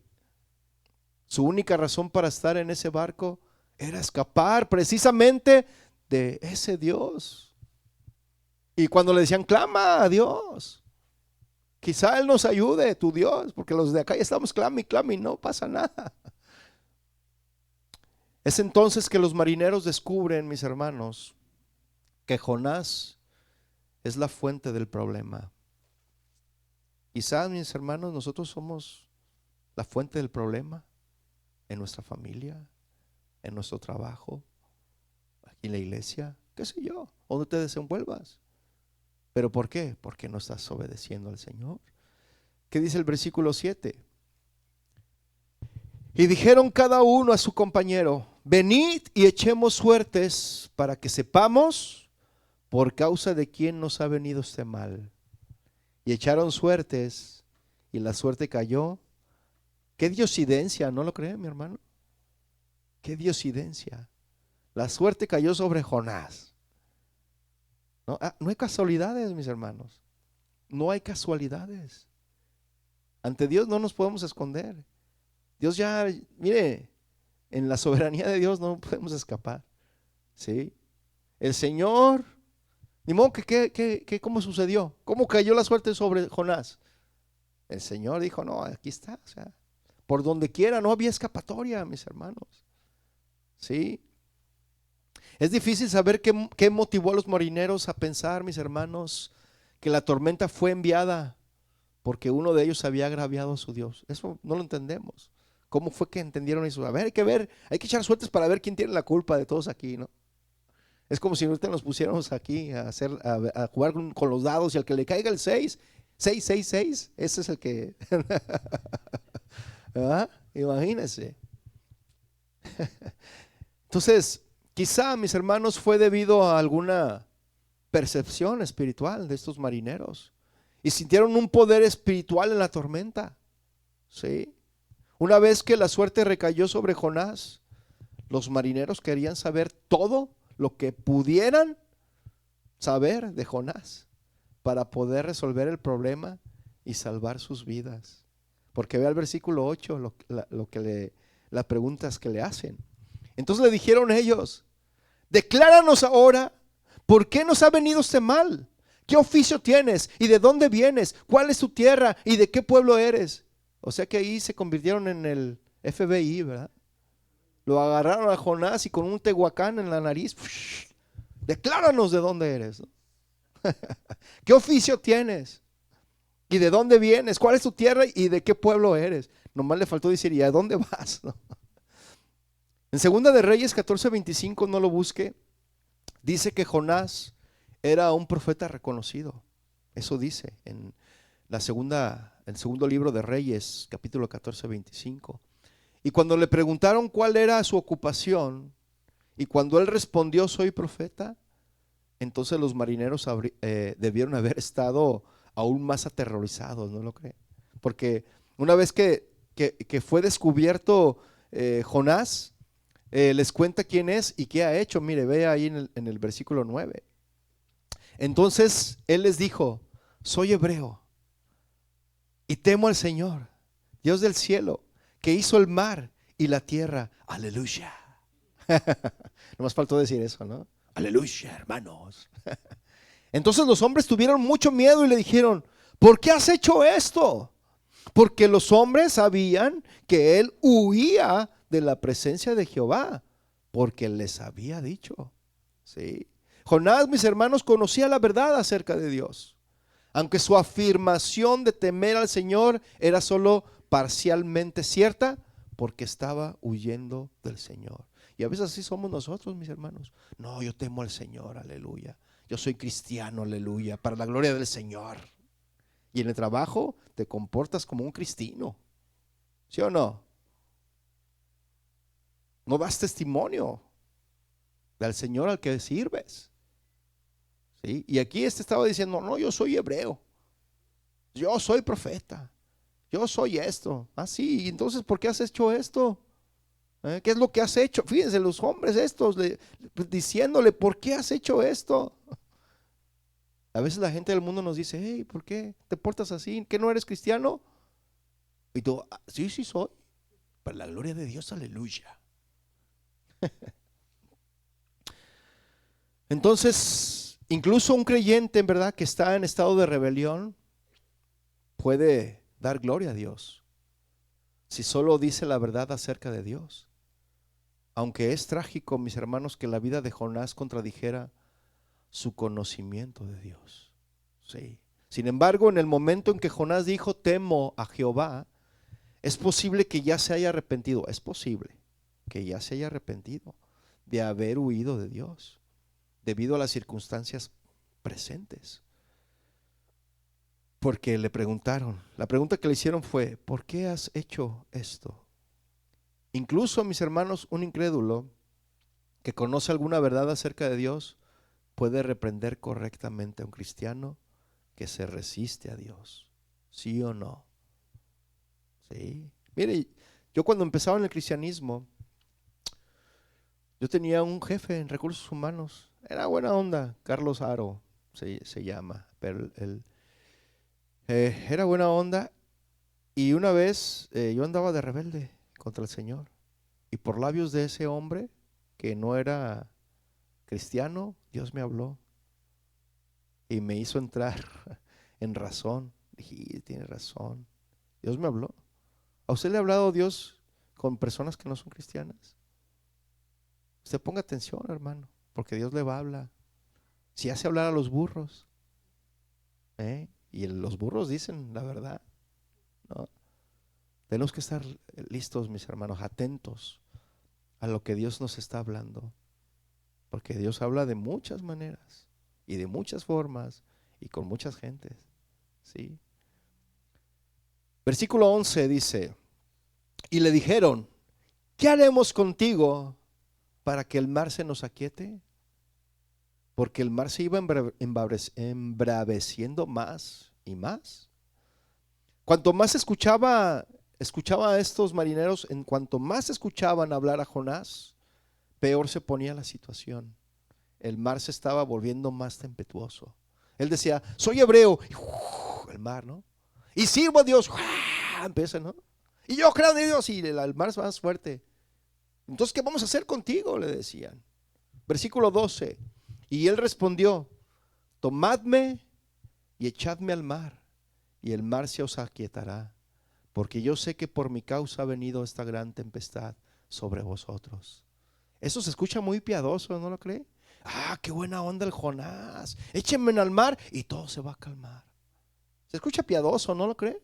Su única razón para estar en ese barco era escapar precisamente de ese Dios. Y cuando le decían: clama a Dios, quizá Él nos ayude, tu Dios, porque los de acá ya estamos clama y no pasa nada. Es entonces que los marineros descubren, mis hermanos, que Jonás es la fuente del problema. Quizás, mis hermanos, nosotros somos la fuente del problema en nuestra familia, en nuestro trabajo, aquí en la iglesia, qué sé yo, donde te desenvuelvas. ¿Pero por qué? Porque no estás obedeciendo al Señor. ¿Qué dice el versículo 7? Y dijeron cada uno a su compañero: venid y echemos suertes para que sepamos por causa de quién nos ha venido este mal. Y echaron suertes y la suerte cayó. Qué diosidencia, ¿no lo creen, mi hermano? Qué diosidencia. La suerte cayó sobre Jonás. No hay casualidades, mis hermanos. No hay casualidades. Ante Dios no nos podemos esconder. Dios ya, mire, en la soberanía de Dios no podemos escapar. ¿Sí? El Señor, ni modo que ¿cómo sucedió? ¿Cómo cayó la suerte sobre Jonás? El Señor dijo: no, aquí está. O sea, por donde quiera, no había escapatoria, mis hermanos. ¿Sí? Es difícil saber qué motivó a los marineros a pensar, mis hermanos, que la tormenta fue enviada porque uno de ellos había agraviado a su Dios. Eso no lo entendemos. ¿Cómo fue que entendieron eso? A ver, hay que echar suertes para ver quién tiene la culpa de todos aquí, ¿no? Es como si ahorita nos pusiéramos aquí a jugar con los dados, y al que le caiga el 6, 6, 6, 6, ese es el que ¿verdad? Imagínense. Entonces, quizá, mis hermanos, fue debido a alguna percepción espiritual de estos marineros y sintieron un poder espiritual en la tormenta. ¿Sí? Una vez que la suerte recayó sobre Jonás, los marineros querían saber todo lo que pudieran saber de Jonás para poder resolver el problema y salvar sus vidas. Porque vea el versículo 8, las preguntas que le hacen. Entonces le dijeron ellos: decláranos ahora, ¿por qué nos ha venido este mal? ¿Qué oficio tienes? ¿Y de dónde vienes? ¿Cuál es tu tierra? ¿Y de qué pueblo eres? O sea que ahí se convirtieron en el FBI, ¿verdad? Lo agarraron a Jonás y con un tehuacán en la nariz, decláranos de dónde eres, ¿no? ¿Qué oficio tienes? ¿Y de dónde vienes? ¿Cuál es tu tierra? ¿Y de qué pueblo eres? Nomás le faltó decir: ¿y a dónde vas? ¿No? En Segunda de Reyes 14:25, no lo busque, dice que Jonás era un profeta reconocido. Eso dice en el segundo libro de Reyes, capítulo 14:25. Y cuando le preguntaron cuál era su ocupación, y cuando él respondió: soy profeta, entonces los marineros debieron haber estado aún más aterrorizados, ¿no lo creen? Porque una vez que fue descubierto Jonás, les cuenta quién es y qué ha hecho. Mire, ve ahí en el versículo 9. Entonces él les dijo: soy hebreo y temo al Señor, Dios del cielo, que hizo el mar y la tierra. Aleluya. No más faltó decir eso, ¿no? Aleluya, hermanos. Entonces los hombres tuvieron mucho miedo y le dijeron: ¿por qué has hecho esto? Porque los hombres sabían que él huía de la presencia de Jehová, porque les había dicho. ¿Sí? Jonás, mis hermanos, conocía la verdad acerca de Dios, aunque su afirmación de temer al Señor era solo parcialmente cierta, porque estaba huyendo del Señor. Y a veces así somos nosotros, mis hermanos. No, yo temo al Señor, aleluya. Yo soy cristiano, aleluya, para la gloria del Señor. Y en el trabajo te comportas como un cristiano, ¿sí o no? No das testimonio del Señor al que sirves, ¿sí? Y aquí estaba diciendo: no, yo soy hebreo, yo soy profeta, yo soy esto. Ah, sí, y entonces ¿por qué has hecho esto? ¿Qué es lo que has hecho? Fíjense, los hombres estos diciéndole: ¿por qué has hecho esto? A veces la gente del mundo nos dice: hey, ¿por qué te portas así? ¿Que no eres cristiano? Y tú: "Ah, sí, sí soy, para la gloria de Dios, aleluya". Entonces, incluso un creyente, en verdad, que está en estado de rebelión, puede dar gloria a Dios si solo dice la verdad acerca de Dios. Aunque es trágico, mis hermanos, que la vida de Jonás contradijera su conocimiento de Dios. Sí. Sin embargo, en el momento en que Jonás dijo: temo a Jehová, es posible que ya se haya arrepentido. Es posible que ya se haya arrepentido de haber huido de Dios debido a las circunstancias presentes. Porque le preguntaron, la pregunta que le hicieron fue: ¿por qué has hecho esto? Incluso, mis hermanos, un incrédulo que conoce alguna verdad acerca de Dios puede reprender correctamente a un cristiano que se resiste a Dios. ¿Sí o no? Sí. Mire, yo cuando empezaba en el cristianismo, yo tenía un jefe en recursos humanos. Era buena onda, Carlos Aro se llama, pero él era buena onda. Y una vez yo andaba de rebelde contra el Señor, y por labios de ese hombre que no era cristiano, Dios me habló y me hizo entrar en razón. Dije: tiene razón, Dios me habló. ¿A usted le ha hablado Dios con personas que no son cristianas? Usted ponga atención, hermano, porque Dios le va a hablar. Si hace hablar a los burros, y los burros dicen la verdad, ¿no? Tenemos que estar listos, mis hermanos, atentos a lo que Dios nos está hablando, porque Dios habla de muchas maneras y de muchas formas y con muchas gentes, ¿sí? Versículo 11 dice: y le dijeron: ¿qué haremos contigo para que el mar se nos aquiete? Porque el mar se iba embraveciendo más y más. Cuanto más escuchaba a estos marineros, en cuanto más escuchaban hablar a Jonás, peor se ponía la situación. El mar se estaba volviendo más tempestuoso. Él decía: soy hebreo, y el mar, ¿no? Y sirvo a Dios. Empieza, ¿no? Y yo creo en Dios. Y el mar es más fuerte. Entonces, ¿qué vamos a hacer contigo? Le decían. Versículo 12. Y él respondió: tomadme y echadme al mar, y el mar se os aquietará, porque yo sé que por mi causa ha venido esta gran tempestad sobre vosotros. Eso se escucha muy piadoso, ¿no lo cree? Qué buena onda el Jonás. Échenme al mar y todo se va a calmar. Se escucha piadoso, ¿no lo cree?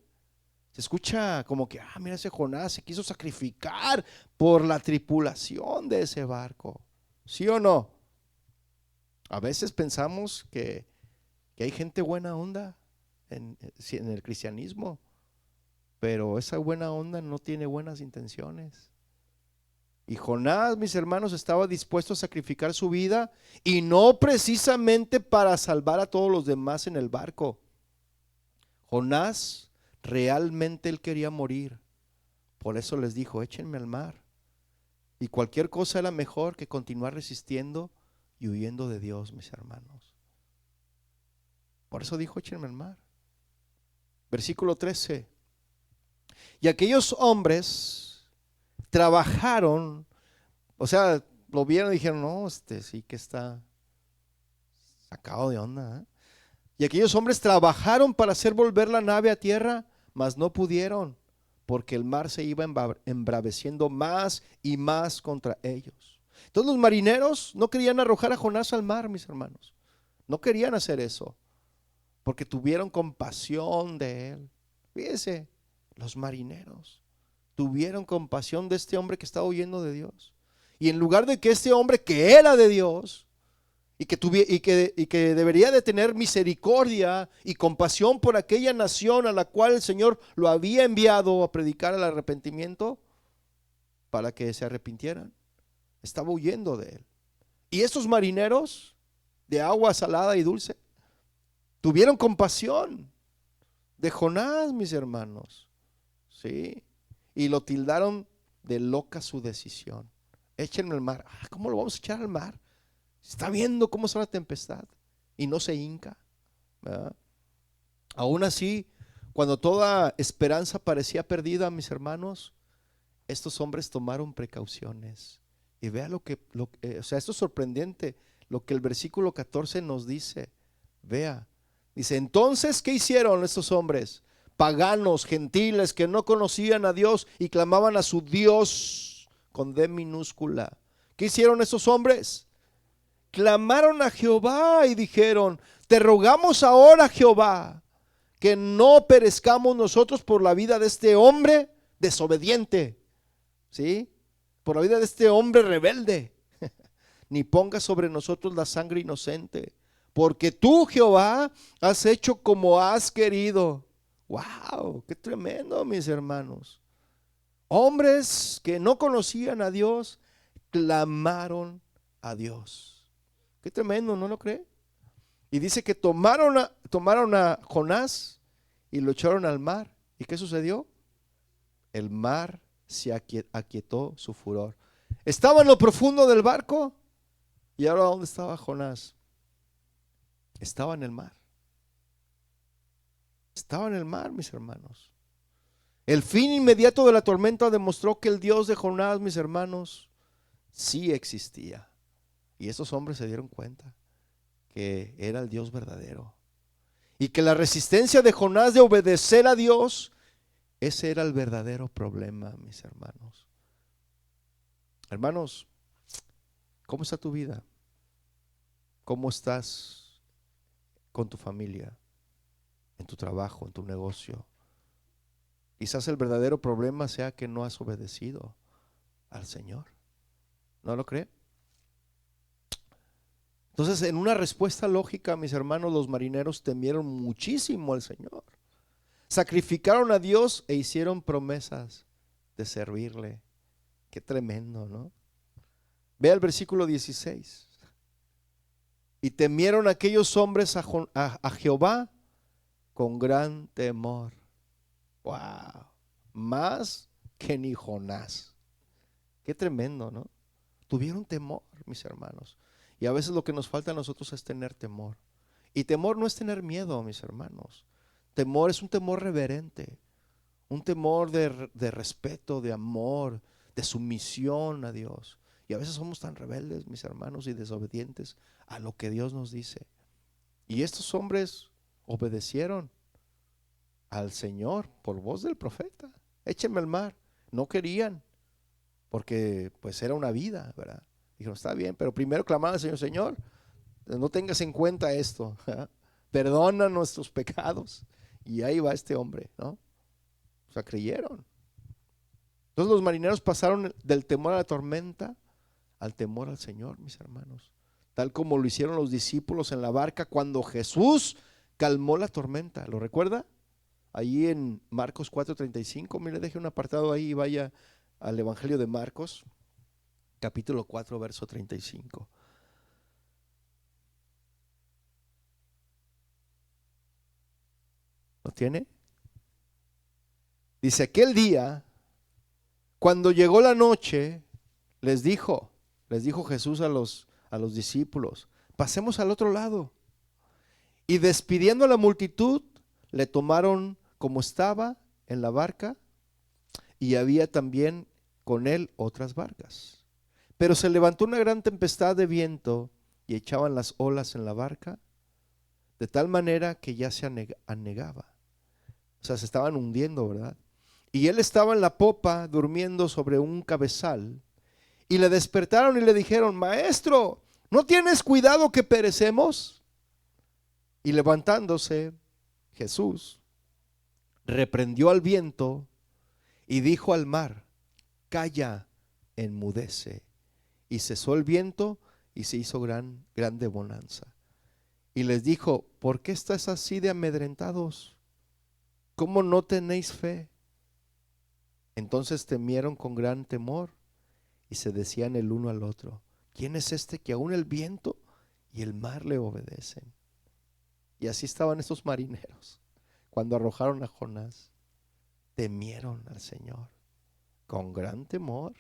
Se escucha como que, mira, ese Jonás se quiso sacrificar por la tripulación de ese barco. ¿Sí o no? A veces pensamos que hay gente buena onda en el cristianismo, pero esa buena onda no tiene buenas intenciones. Y Jonás, mis hermanos, estaba dispuesto a sacrificar su vida, y no precisamente para salvar a todos los demás en el barco. Jonás realmente él quería morir. Por eso les dijo: échenme al mar. Y cualquier cosa era mejor que continuar resistiendo y huyendo de Dios, mis hermanos. Por eso dijo: échenme al mar. Versículo 13. Y aquellos hombres trabajaron, o sea, lo vieron y dijeron: no, sí que está sacado de onda, ¿eh? Y aquellos hombres trabajaron para hacer volver la nave a tierra, mas no pudieron, porque el mar se iba embraveciendo más y más contra ellos. Entonces los marineros no querían arrojar a Jonás al mar, mis hermanos. No querían hacer eso, porque tuvieron compasión de él. Fíjense, los marineros tuvieron compasión de este hombre que estaba huyendo de Dios. Y en lugar de que este hombre que era de Dios y que debería de tener misericordia y compasión por aquella nación a la cual el Señor lo había enviado a predicar el arrepentimiento para que se arrepintieran, estaba huyendo de él. Y estos marineros de agua salada y dulce tuvieron compasión de Jonás, mis hermanos, ¿sí? Y lo tildaron de loca su decisión. Échenme al mar. ¿Cómo lo vamos a echar al mar? Está viendo cómo está la tempestad y no se hinca, ¿verdad? Aún así, cuando toda esperanza parecía perdida, mis hermanos, estos hombres tomaron precauciones. Y vea o sea, esto es sorprendente lo que el versículo 14 nos dice. Vea, dice: entonces, ¿qué hicieron estos hombres? Paganos, gentiles, que no conocían a Dios y clamaban a su Dios con D minúscula. ¿Qué hicieron estos hombres? Clamaron a Jehová y dijeron: te rogamos ahora, Jehová, que no perezcamos nosotros por la vida de este hombre desobediente, ¿sí? Por la vida de este hombre rebelde, ni pongas sobre nosotros la sangre inocente, porque tú, Jehová, has hecho como has querido. ¡Wow! ¡Qué tremendo, mis hermanos! Hombres que no conocían a Dios clamaron a Dios. Qué tremendo, ¿no lo cree? Y dice que tomaron a Jonás y lo echaron al mar. ¿Y qué sucedió? El mar se aquietó su furor. Estaba en lo profundo del barco. ¿Y ahora dónde estaba Jonás? Estaba en el mar. Estaba en el mar, mis hermanos. El fin inmediato de la tormenta demostró que el Dios de Jonás, mis hermanos, sí existía. Y esos hombres se dieron cuenta que era el Dios verdadero. Y que la resistencia de Jonás de obedecer a Dios, ese era el verdadero problema, mis hermanos. Hermanos, ¿cómo está tu vida? ¿Cómo estás con tu familia? En tu trabajo, en tu negocio. Quizás el verdadero problema sea que no has obedecido al Señor. ¿No lo cree? Entonces, en una respuesta lógica, mis hermanos, los marineros temieron muchísimo al Señor. Sacrificaron a Dios e hicieron promesas de servirle. Qué tremendo, ¿no? Vea el versículo 16. Y temieron aquellos hombres a Jehová con gran temor. Wow, más que ni Jonás. Qué tremendo, ¿no? Tuvieron temor, mis hermanos. Y a veces lo que nos falta a nosotros es tener temor. Y temor no es tener miedo, mis hermanos. Temor es un temor reverente, un temor de respeto, de amor, de sumisión a Dios. Y a veces somos tan rebeldes, mis hermanos, y desobedientes a lo que Dios nos dice. Y estos hombres obedecieron al Señor por voz del profeta. Échenme al mar. No querían, porque pues era una vida, ¿verdad? Dijeron, está bien, pero primero clamaban al Señor, Señor, no tengas en cuenta esto, ¿verdad? Perdona nuestros pecados. Y ahí va este hombre, ¿no? O sea, creyeron. Entonces los marineros pasaron del temor a la tormenta al temor al Señor, mis hermanos. Tal como lo hicieron los discípulos en la barca cuando Jesús calmó la tormenta. ¿Lo recuerda? Ahí en Marcos 4:35. Mire, deje un apartado ahí y vaya al Evangelio de Marcos, capítulo 4, verso 35. ¿Lo tiene? Dice, aquel día, cuando llegó la noche, les dijo Jesús a los discípulos, pasemos al otro lado. Y despidiendo a la multitud, le tomaron como estaba en la barca, y había también con él otras barcas. Pero se levantó una gran tempestad de viento y echaban las olas en la barca, de tal manera que ya se anegaba. O sea, se estaban hundiendo, ¿verdad? Y él estaba en la popa durmiendo sobre un cabezal. Y le despertaron y le dijeron, Maestro, ¿no tienes cuidado que perecemos? Y levantándose, Jesús reprendió al viento y dijo al mar, calla, enmudece. Y cesó el viento y se hizo grande bonanza. Y les dijo, ¿por qué estáis así de amedrentados? ¿Cómo no tenéis fe? Entonces temieron con gran temor y se decían el uno al otro, ¿quién es este que aún el viento y el mar le obedecen? Y así estaban estos marineros cuando arrojaron a Jonás. Temieron al Señor con gran temor.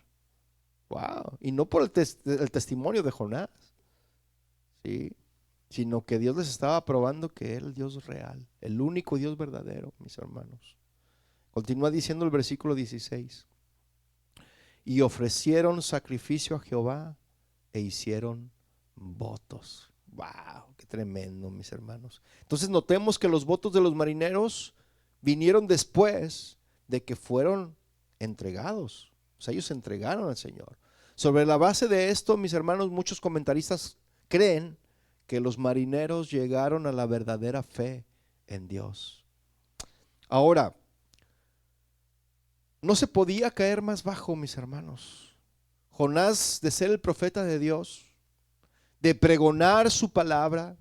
Wow. Y no por el testimonio de Jonás, ¿sí? Sino que Dios les estaba probando que era el Dios real, el único Dios verdadero, mis hermanos. Continúa diciendo el versículo 16. Y ofrecieron sacrificio a Jehová e hicieron votos. Wow, qué tremendo, mis hermanos. Entonces notemos que los votos de los marineros vinieron después de que fueron entregados. O sea, ellos se entregaron al Señor. Sobre la base de esto, mis hermanos, muchos comentaristas creen que los marineros llegaron a la verdadera fe en Dios. Ahora, no se podía caer más bajo, mis hermanos. Jonás, de ser el profeta de Dios, de pregonar su palabra,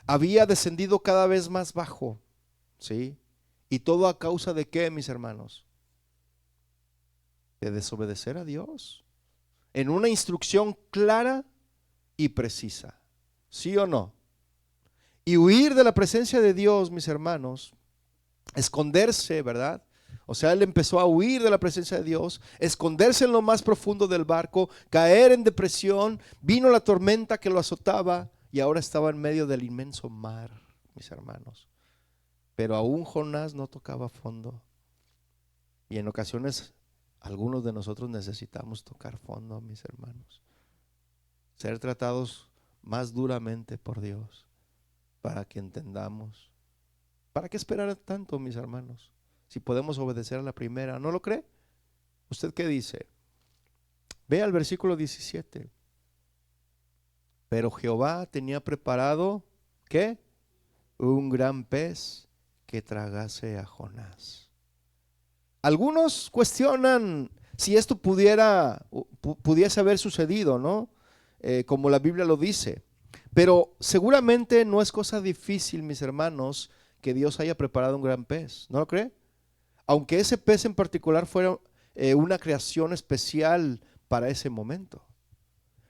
había descendido cada vez más bajo, ¿sí? Y todo a causa de qué, mis hermanos? De desobedecer a Dios en una instrucción clara y precisa, ¿sí o no? Y huir de la presencia de Dios, mis hermanos, esconderse, ¿verdad? O sea, él empezó a huir de la presencia de Dios, esconderse en lo más profundo del barco, caer en depresión, vino la tormenta que lo azotaba y ahora estaba en medio del inmenso mar, mis hermanos. Pero aún Jonás no tocaba fondo. Y en ocasiones algunos de nosotros necesitamos tocar fondo, mis hermanos. Ser tratados más duramente por Dios para que entendamos. ¿Para qué esperar tanto, mis hermanos? Si podemos obedecer a la primera, ¿no lo cree? ¿Usted qué dice? Vea el versículo 17. Pero Jehová tenía preparado, ¿qué? Un gran pez que tragase a Jonás. Algunos cuestionan si esto pudiese haber sucedido, ¿no? Como la Biblia lo dice. Pero seguramente no es cosa difícil, mis hermanos, que Dios haya preparado un gran pez. ¿No lo cree? Aunque ese pez en particular fuera una creación especial para ese momento.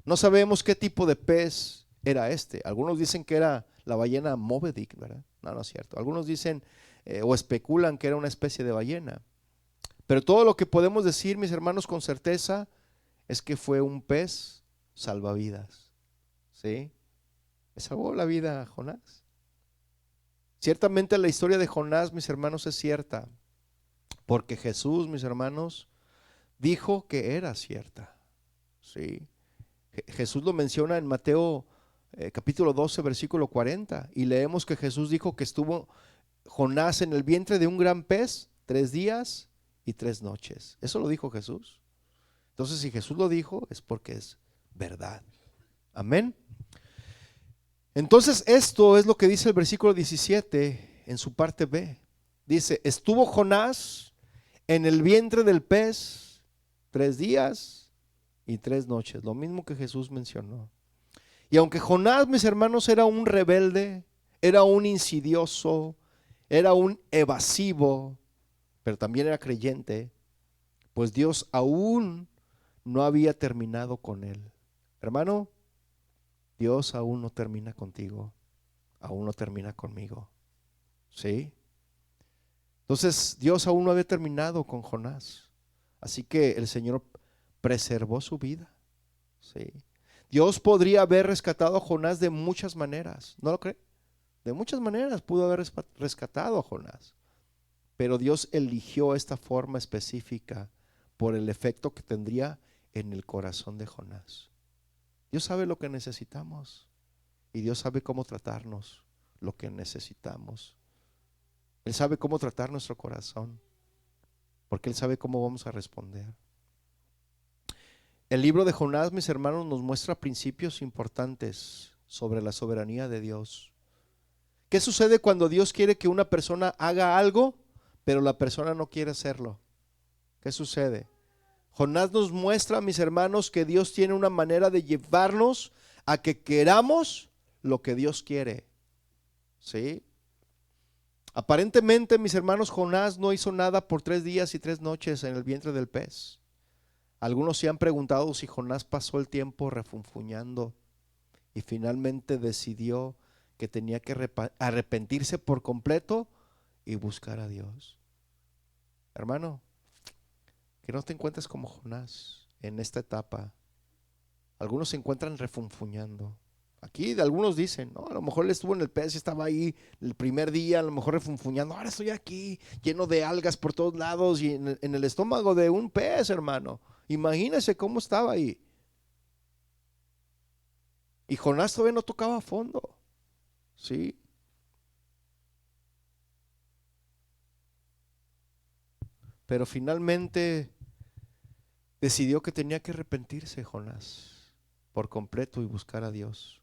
No sabemos qué tipo de pez era este. Algunos dicen que era la ballena Moby Dick, ¿verdad? No, no es cierto. Algunos dicen o especulan que era una especie de ballena. Pero todo lo que podemos decir, mis hermanos, con certeza es que fue un pez salvavidas. ¿Sí? ¿Le salvó la vida a Jonás? Ciertamente la historia de Jonás, mis hermanos, es cierta, porque Jesús, mis hermanos, dijo que era cierta. ¿Sí? Jesús lo menciona en Mateo capítulo 12, versículo 40, y leemos que Jesús dijo que estuvo Jonás en el vientre de un gran pez 3 días y 3 noches. Eso lo dijo Jesús. Entonces, si Jesús lo dijo, es porque es verdad. Amén. Entonces, esto es lo que dice el versículo 17 en su parte B. Dice: estuvo Jonás en el vientre del pez 3 días y 3 noches. Lo mismo que Jesús mencionó. Y aunque Jonás, mis hermanos, era un rebelde, era un insidioso, era un evasivo, pero también era creyente, pues Dios aún no había terminado con él. Hermano, Dios aún no termina contigo, aún no termina conmigo. ¿Sí? Entonces Dios aún no había terminado con Jonás. Así que el Señor preservó su vida. ¿Sí? Dios podría haber rescatado a Jonás de muchas maneras, ¿no lo cree? De muchas maneras pudo haber rescatado a Jonás. Pero Dios eligió esta forma específica por el efecto que tendría en el corazón de Jonás. Dios sabe lo que necesitamos y Dios sabe cómo tratarnos lo que necesitamos. Él sabe cómo tratar nuestro corazón, porque Él sabe cómo vamos a responder. El libro de Jonás, mis hermanos, nos muestra principios importantes sobre la soberanía de Dios. ¿Qué sucede cuando Dios quiere que una persona haga algo, pero la persona no quiere hacerlo? ¿Qué sucede? Jonás nos muestra, mis hermanos, que Dios tiene una manera de llevarnos a que queramos lo que Dios quiere. ¿Sí? Aparentemente, mis hermanos, Jonás no hizo nada por 3 días y 3 noches en el vientre del pez. Algunos se han preguntado si Jonás pasó el tiempo refunfuñando y finalmente decidió que tenía que arrepentirse por completo y buscar a Dios. Hermano, que no te encuentres como Jonás en esta etapa. Algunos se encuentran refunfuñando. Aquí algunos dicen, no, a lo mejor él estuvo en el pez y estaba ahí el primer día, a lo mejor refunfuñando. Ahora estoy aquí lleno de algas por todos lados y en el estómago de un pez, hermano. Imagínese cómo estaba ahí. Y Jonás todavía no tocaba a fondo. ¿Sí? Pero finalmente decidió que tenía que arrepentirse Jonás por completo y buscar a Dios.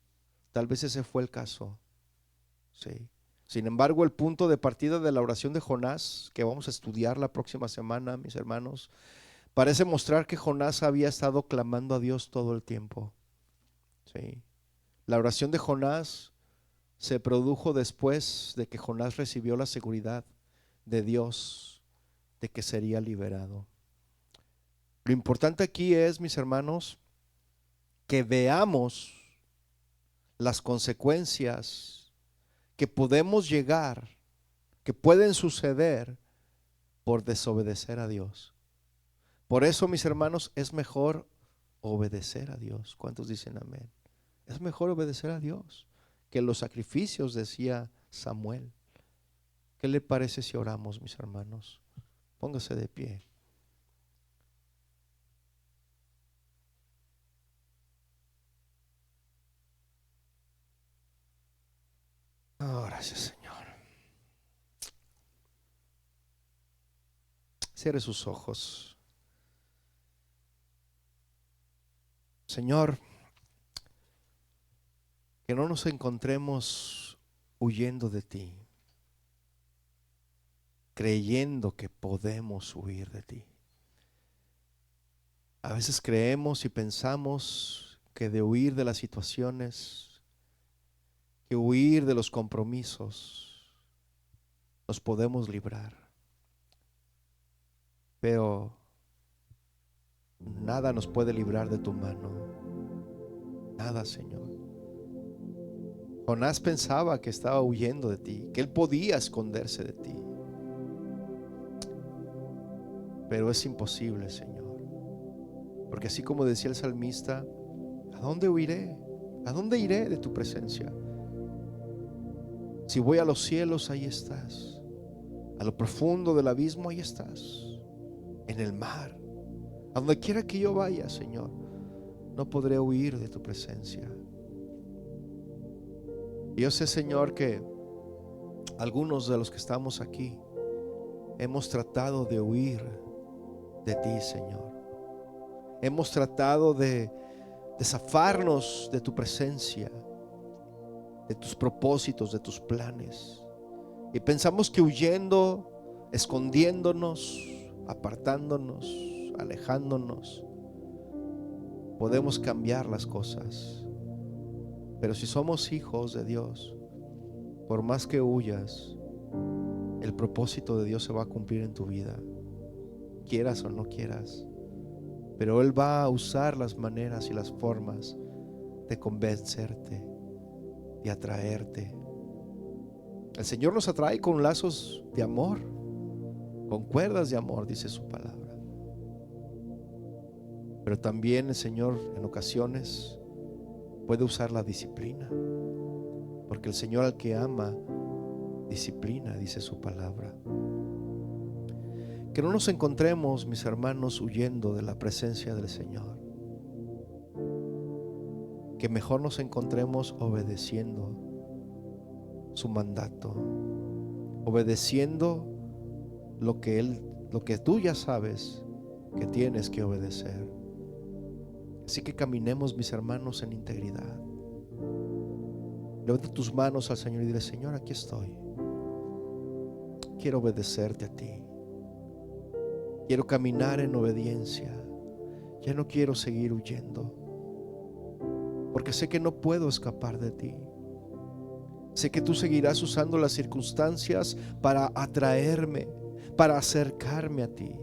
Tal vez ese fue el caso. Sí. Sin embargo, el punto de partida de la oración de Jonás, que vamos a estudiar la próxima semana, mis hermanos, parece mostrar que Jonás había estado clamando a Dios todo el tiempo. Sí. La oración de Jonás se produjo después de que Jonás recibió la seguridad de Dios de que sería liberado. Lo importante aquí es, mis hermanos, que veamos las consecuencias que podemos llegar, que pueden suceder por desobedecer a Dios. Por eso, mis hermanos, es mejor obedecer a Dios. ¿Cuántos dicen amén? Es mejor obedecer a Dios que los sacrificios, decía Samuel. ¿Qué le parece si oramos, mis hermanos? Póngase de pie. Oh, gracias, Señor. Cierre sus ojos. Señor, que no nos encontremos huyendo de ti, creyendo que podemos huir de ti. A veces creemos y pensamos que de huir de las situaciones, que huir de los compromisos, nos podemos librar. Pero nada nos puede librar de tu mano. Nada, Señor. Jonás pensaba que estaba huyendo de ti, que él podía esconderse de ti. Pero es imposible, Señor. Porque así como decía el salmista, ¿a dónde huiré? ¿A dónde iré de tu presencia? Si voy a los cielos, ahí estás. A lo profundo del abismo, ahí estás. En el mar, a donde quiera que yo vaya, Señor, no podré huir de tu presencia. Y yo sé, Señor, que algunos de los que estamos aquí hemos tratado de huir de ti, Señor. Hemos tratado de zafarnos de tu presencia, de tus propósitos, de tus planes. Y pensamos que huyendo, escondiéndonos, apartándonos, alejándonos, podemos cambiar las cosas. Pero si somos hijos de Dios, por más que huyas, el propósito de Dios se va a cumplir en tu vida, quieras o no quieras. Pero Él va a usar las maneras y las formas de convencerte, de atraerte. El Señor nos atrae con lazos de amor, con cuerdas de amor, dice su palabra. Pero también el Señor en ocasiones puede usar la disciplina, porque el Señor al que ama disciplina, dice su palabra. Que no nos encontremos, mis hermanos, huyendo de la presencia del Señor. Que mejor nos encontremos obedeciendo su mandato, obedeciendo lo que tú ya sabes que tienes que obedecer. Así que caminemos, mis hermanos, en integridad. Levanta tus manos al Señor y dile: Señor, aquí estoy. Quiero obedecerte a ti. Quiero caminar en obediencia. Ya no quiero seguir huyendo, porque sé que no puedo escapar de ti. Sé que tú seguirás usando las circunstancias para atraerme, para acercarme a ti.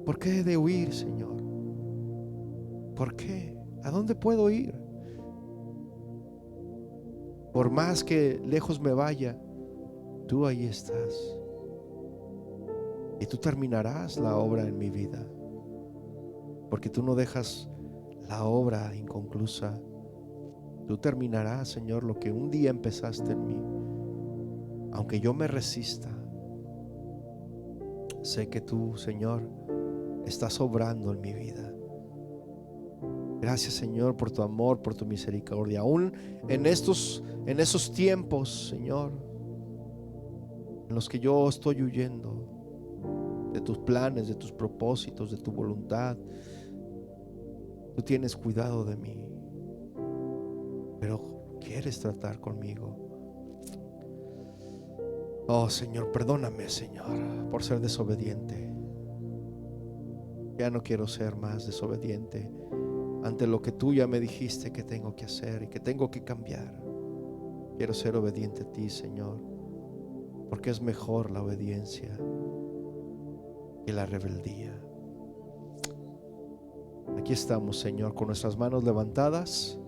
¿Por qué he de huir, Señor? ¿Por qué? ¿A dónde puedo ir? Por más que lejos me vaya, tú ahí estás. Y tú terminarás la obra en mi vida, porque tú no dejas la obra inconclusa. Tú terminarás, Señor, lo que un día empezaste en mí. Aunque yo me resista, sé que tú, Señor, estás obrando en mi vida. Gracias, Señor, por tu amor, por tu misericordia. Aún en esos tiempos, Señor, en los que yo estoy huyendo de tus planes, de tus propósitos, de tu voluntad, tú tienes cuidado de mí, pero quieres tratar conmigo. Oh, Señor, perdóname, Señor, por ser desobediente. Ya no quiero ser más desobediente ante lo que tú ya me dijiste que tengo que hacer y que tengo que cambiar. Quiero ser obediente a ti, Señor, porque es mejor la obediencia que la rebeldía. Aquí estamos, Señor, con nuestras manos levantadas,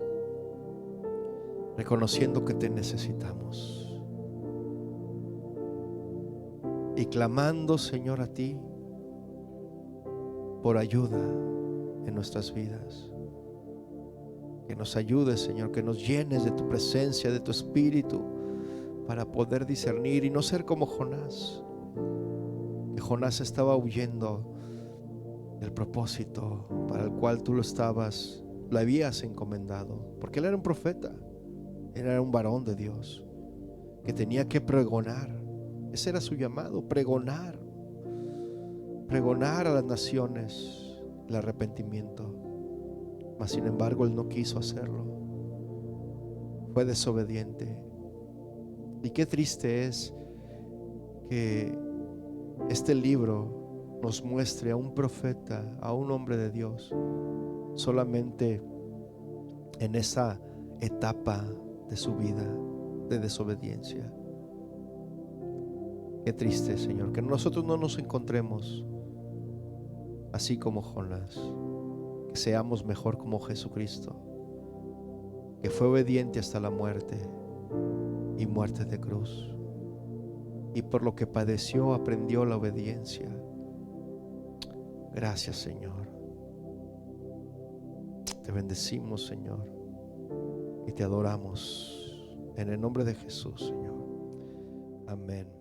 reconociendo que te necesitamos y clamando, Señor, a ti por ayuda en nuestras vidas. Que nos ayudes, Señor, que nos llenes de tu presencia, de tu espíritu, para poder discernir y no ser como Jonás. Que Jonás estaba huyendo del propósito para el cual tú lo habías encomendado, porque él era un profeta, él era un varón de Dios que tenía que pregonar. Ese era su llamado, pregonar a las naciones el arrepentimiento. Mas sin embargo él no quiso hacerlo, fue desobediente. Y qué triste es que este libro nos muestre a un profeta, a un hombre de Dios, solamente en esa etapa de su vida de desobediencia. Qué triste, Señor, que nosotros no nos encontremos así como Jonás, que seamos mejor como Jesucristo, que fue obediente hasta la muerte y muerte de cruz, y por lo que padeció aprendió la obediencia. Gracias, Señor. Te bendecimos, Señor. y te adoramos en el nombre de Jesús, Señor. Amén.